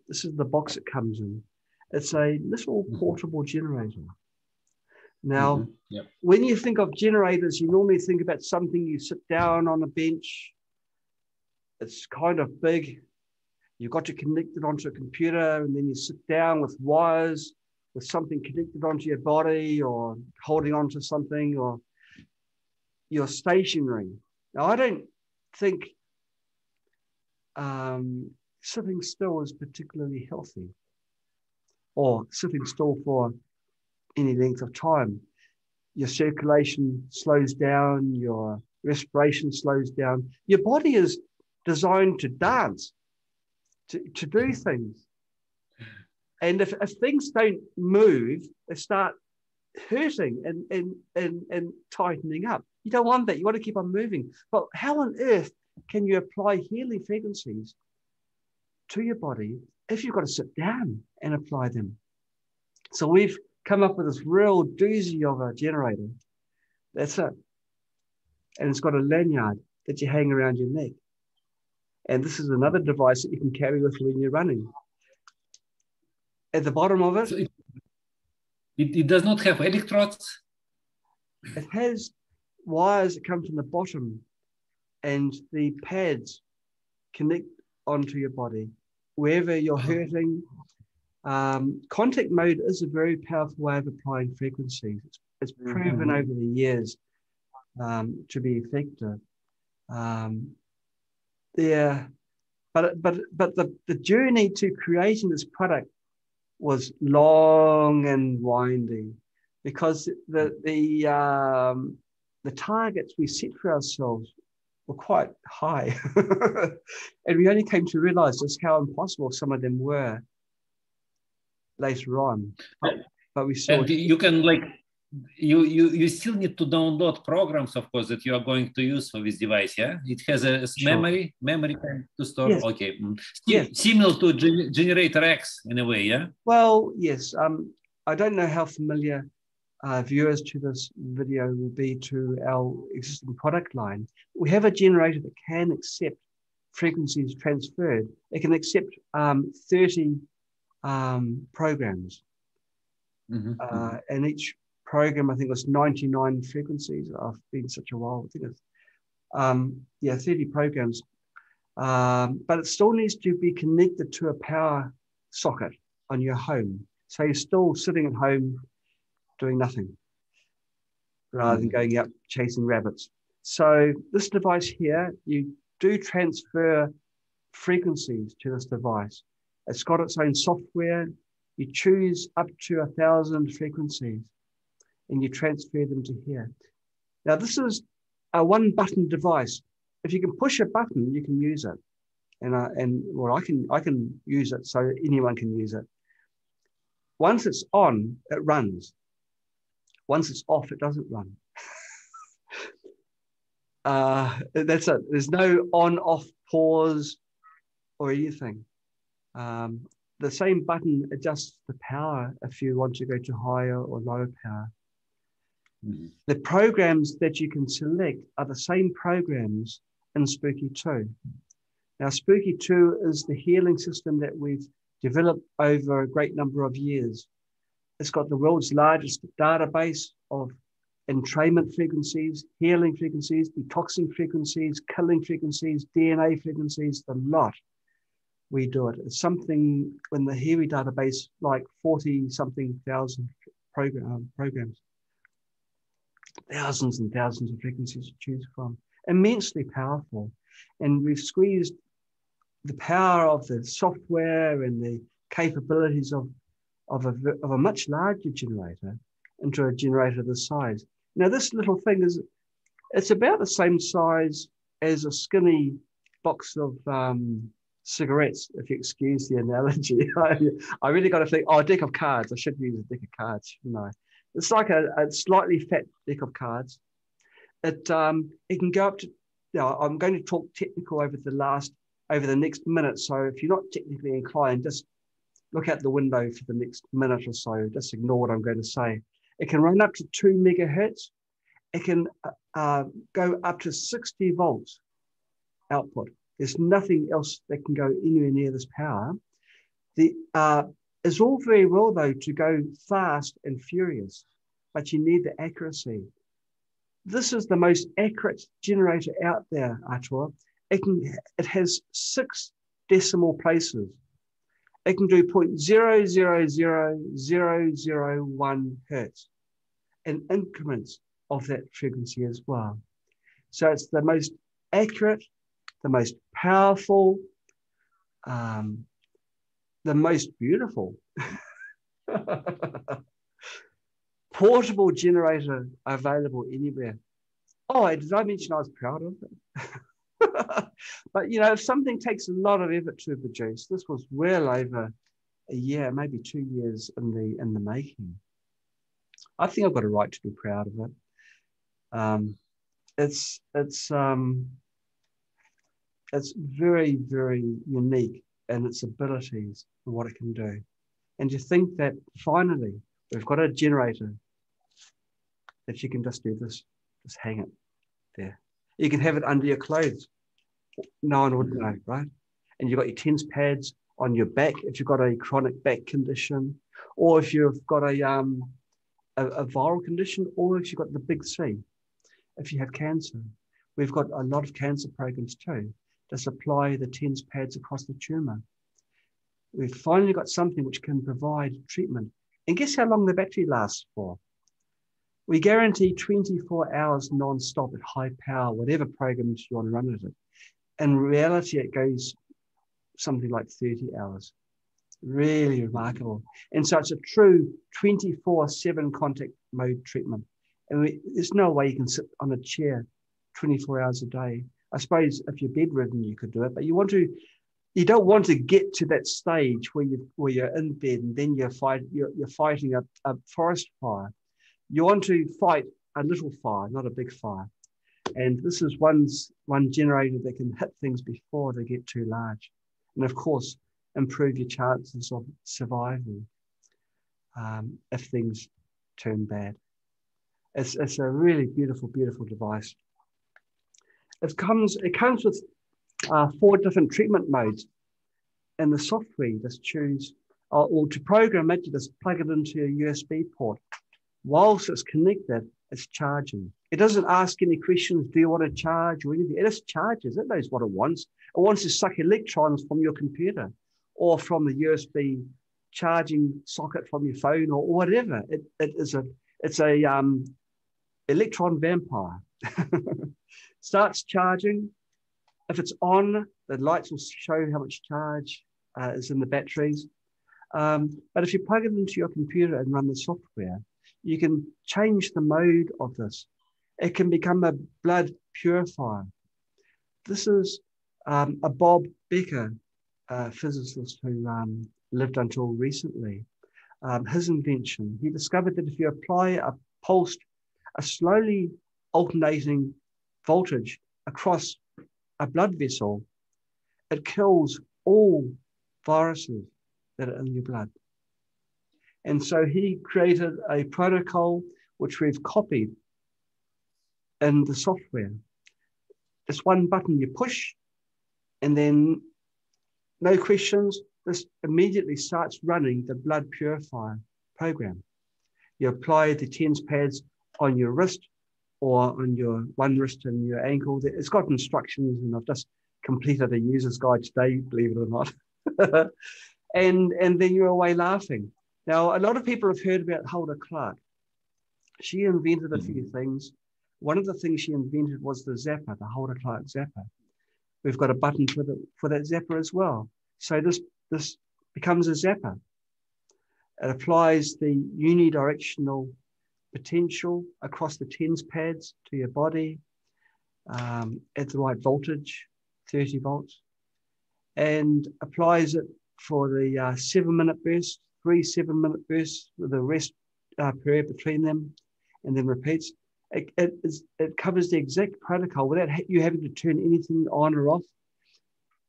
This is the box it comes in. It's a little portable generator. Now, when you think of generators, you normally think about something you sit down on a bench. It's kind of big. You've got to connect it onto a computer, and then you sit down with wires with something connected onto your body or holding onto something, or you're stationary. Now, I don't think sitting still is particularly healthy, or sitting still for any length of time. Your circulation slows down, your respiration slows down. Your body is designed to dance, to do things. And if things don't move, they start hurting and tightening up. You don't want that. You want to keep on moving. But how on earth can you apply healing frequencies to your body if you've got to sit down and apply them? So we've come up with this real doozy of a generator. That's it. And it's got a lanyard that you hang around your neck. And this is another device that you can carry with you when you're running. At the bottom of it, so it does not have electrodes? it has wires that come from the bottom, and the pads connect onto your body. Wherever you're hurting, contact mode is a very powerful way of applying frequencies. It's proven over the years to be effective. But the journey to creating this product was long and winding, because the targets we set for ourselves were quite high, and we only came to realize just how impossible some of them were later on. But we saw. And you can you still need to download programs, of course, that you are going to use for this device. Yeah, it has a memory to store. Yes. Okay, Yes. Similar to Generator X in a way. Yeah. Well, yes. I don't know how familiar viewers to this video will be to our existing product line. We have a generator that can accept frequencies transferred. It can accept 30 programs, and each program, I think, was 99 frequencies. I've been such a while. I think it's 30 programs, but it still needs to be connected to a power socket on your home. So you're still sitting at home doing nothing rather than going out chasing rabbits. So this device here, you do transfer frequencies to this device. It's got its own software. You choose up to 1,000 frequencies and you transfer them to here. Now, this is a one-button device. If you can push a button, you can use it. I can use it, so anyone can use it. Once it's on, it runs. Once it's off, it doesn't run. That's it. There's no on-off pause or anything. The same button adjusts the power if you want to go to higher or lower power. The programs that you can select are the same programs in Spooky2. Now, Spooky2 is the healing system that we've developed over a great number of years. It's got the world's largest database of entrainment frequencies, healing frequencies, detoxing frequencies, killing frequencies, DNA frequencies, the lot. We do it. It's something in the Healy database, like 40-something thousand programs. Thousands and thousands of frequencies to choose from. Immensely powerful. And we've squeezed the power of the software and the capabilities of a much larger generator into a generator this size. Now, this little thing it's about the same size as a skinny box of cigarettes, if you excuse the analogy. I really got to think, a deck of cards. I should use a deck of cards, shouldn't I? It's like a slightly fat deck of cards. It can go up to, I'm going to talk technical over the next minute. So if you're not technically inclined, just look out the window for the next minute or so. Just ignore what I'm going to say. It can run up to 2 megahertz. It can go up to 60 volts output. There's nothing else that can go anywhere near this power. It's all very well, though, to go fast and furious, but you need the accuracy. This is the most accurate generator out there, Atua. It has 6 decimal places. It can do 0.000001 hertz in increments of that frequency as well. So it's the most accurate, the most powerful, the most beautiful portable generator available anywhere. Oh, did I mention I was proud of it? But you know, if something takes a lot of effort to produce, this was well over a year, maybe 2 years in the making. I think I've got a right to be proud of it. It's very, very unique in its abilities and what it can do. And to think that finally we've got a generator that you can just do this, just hang it there. You can have it under your clothes. No one would know, right? And you've got your TENS pads on your back if you've got a chronic back condition, or if you've got a viral condition, or if you've got the big C, if you have cancer. We've got a lot of cancer programs too. Just apply the TENS pads across the tumor. We've finally got something which can provide treatment. And guess how long the battery lasts for? We guarantee 24 hours non-stop at high power, whatever programs you want to run at it. In reality, it goes something like 30 hours. Really remarkable. And so it's a true 24/7 contact mode treatment. And there's no way you can sit on a chair 24 hours a day. I suppose if you're bedridden, you could do it, but you don't want to get to that stage where you're in bed and then you're fighting a forest fire. You want to fight a little fire, not a big fire. And this is one generator that can hit things before they get too large. And of course, improve your chances of survival if things turn bad. It's a really beautiful, beautiful device. It comes with 4 different treatment modes. And the software, you just choose, or to program it, you just plug it into a USB port. Whilst it's connected, it's charging. It doesn't ask any questions, do you want to charge or anything? It just charges. It knows what it wants. It wants to suck electrons from your computer or from the USB charging socket from your phone or whatever. It's a electron vampire. Starts charging. If it's on, the lights will show how much charge is in the batteries. But if you plug it into your computer and run the software, you can change the mode of this. It can become a blood purifier. This is a Bob Becker physicist who lived until recently. His invention, he discovered that if you apply a slowly alternating voltage across a blood vessel, it kills all viruses that are in your blood. And so he created a protocol which we've copied in the software. It's one button you push, and then no questions, this immediately starts running the blood purifier program. You apply the TENS pads on your wrist or on your one wrist and your ankle. It's got instructions, and I've just completed a user's guide today, believe it or not. and then you're away laughing. Now, a lot of people have heard about Hulda Clark. She invented a few things. One of the things she invented was the zapper, the Hulda Clark zapper. We've got a button for that zapper as well. So this becomes a zapper. It applies the unidirectional potential across the TENS pads to your body at the right voltage, 30 volts, and applies it for the 7-minute burst, 3 7-minute bursts with a rest period between them, and then repeats. It covers the exact protocol without you having to turn anything on or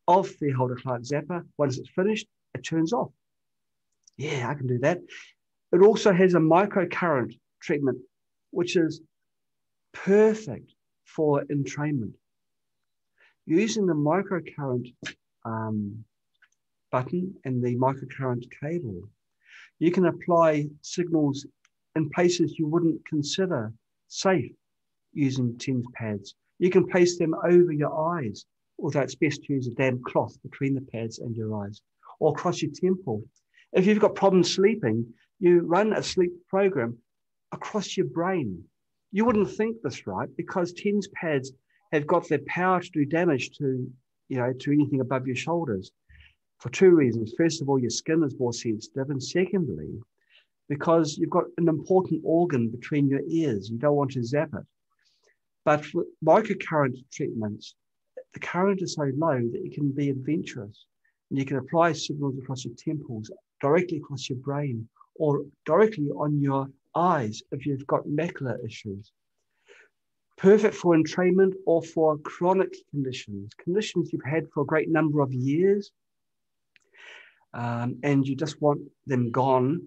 off the Hulda Clark zapper. Once it's finished, it turns off. Yeah, I can do that. It also has a microcurrent treatment, which is perfect for entrainment. Using the microcurrent button and the microcurrent cable, you can apply signals in places you wouldn't consider safe using TENS pads. You can place them over your eyes, although it's best to use a damp cloth between the pads and your eyes. or across your temple. If you've got problems sleeping, you run a sleep program across your brain. You wouldn't think this, right? Because TENS pads have got the power to do damage to, to anything above your shoulders for two reasons. First of all, your skin is more sensitive. And secondly, because you've got an important organ between your ears. You don't want to zap it. But for microcurrent treatments, the current is so low that it can be adventurous. And you can apply signals across your temples, directly across your brain, or directly on your eyes if you've got macular issues. Perfect for entrainment or for chronic conditions you've had for a great number of years, and you just want them gone.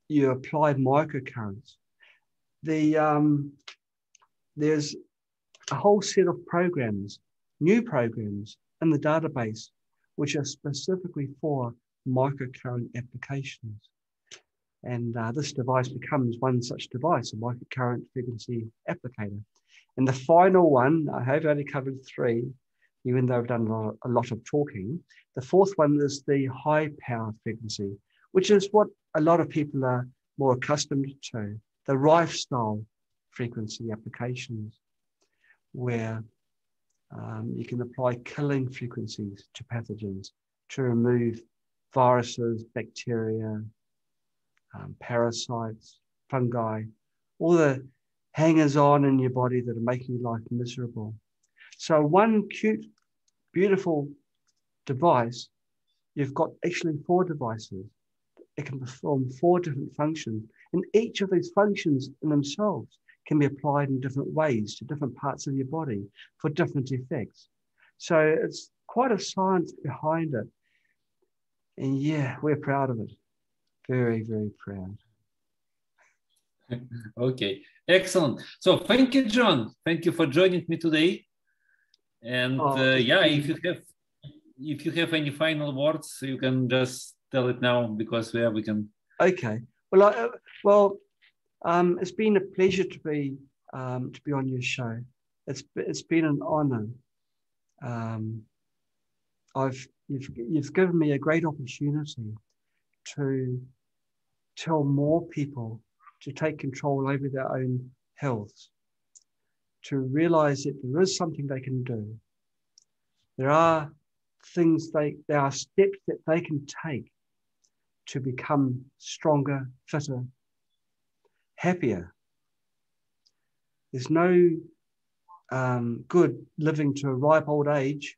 You apply microcurrents. There's a whole set of programs, new programs in the database, which are specifically for microcurrent applications. And this device becomes one such device, a microcurrent frequency applicator. And the final one, I have only covered three, even though I've done a lot of talking. The fourth one is the high power frequency, which is what a lot of people are more accustomed to, the Rife style frequency applications, where you can apply killing frequencies to pathogens to remove viruses, bacteria, parasites, fungi, all the hangers-on in your body that are making your life miserable. So one cute, beautiful device, you've got actually 4 devices. It can perform 4 different functions, and each of these functions in themselves can be applied in different ways to different parts of your body for different effects. So it's quite a science behind it. And yeah, we're proud of it. Very, very proud. Okay, excellent. So thank you, John. Thank you for joining me today. And yeah, if you have any final words, you can just tell it now, because we can. Okay. It's been a pleasure to be on your show. It's been an honor. You've given me a great opportunity to tell more people to take control over their own health, to realize that there is something they can do. There are things there are steps that they can take to become stronger, fitter, happier. There's no good living to a ripe old age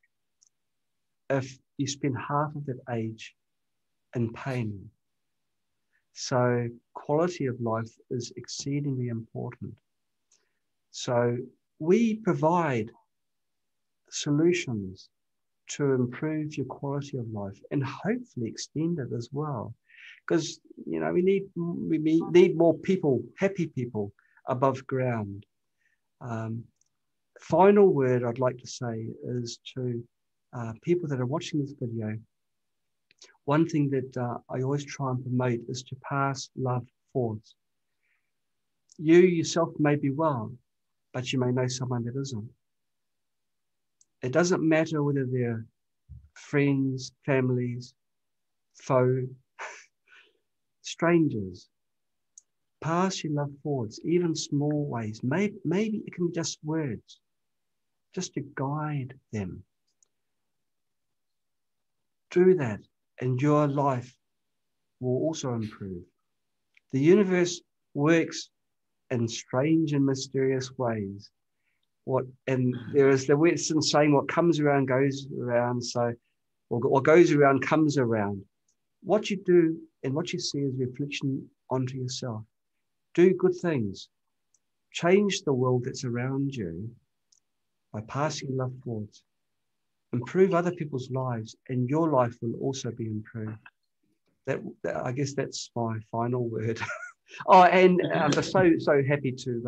if you spend half of that age in pain. So quality of life is exceedingly important. So we provide solutions to improve your quality of life and hopefully extend it as well. Because, we need more people, happy people above ground. Final word I'd like to say is to people that are watching this video. One thing that I always try and promote is to pass love forwards. You yourself may be well, but you may know someone that isn't. It doesn't matter whether they're friends, families, foe, strangers. Pass your love forwards, even small ways. Maybe it can be just words, just to guide them. Do that, and your life will also improve. The universe works in strange and mysterious ways. And there is the Western saying, what comes around goes around. So what goes around comes around. What you do and what you see is reflection onto yourself. Do good things. Change the world that's around you by passing love forwards. Improve other people's lives, and your life will also be improved. I guess that's my final word. And I'm just so happy to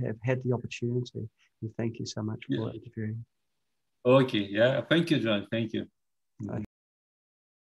have had the opportunity. And thank you so much for interviewing. Okay, yeah, thank you, John. Thank you.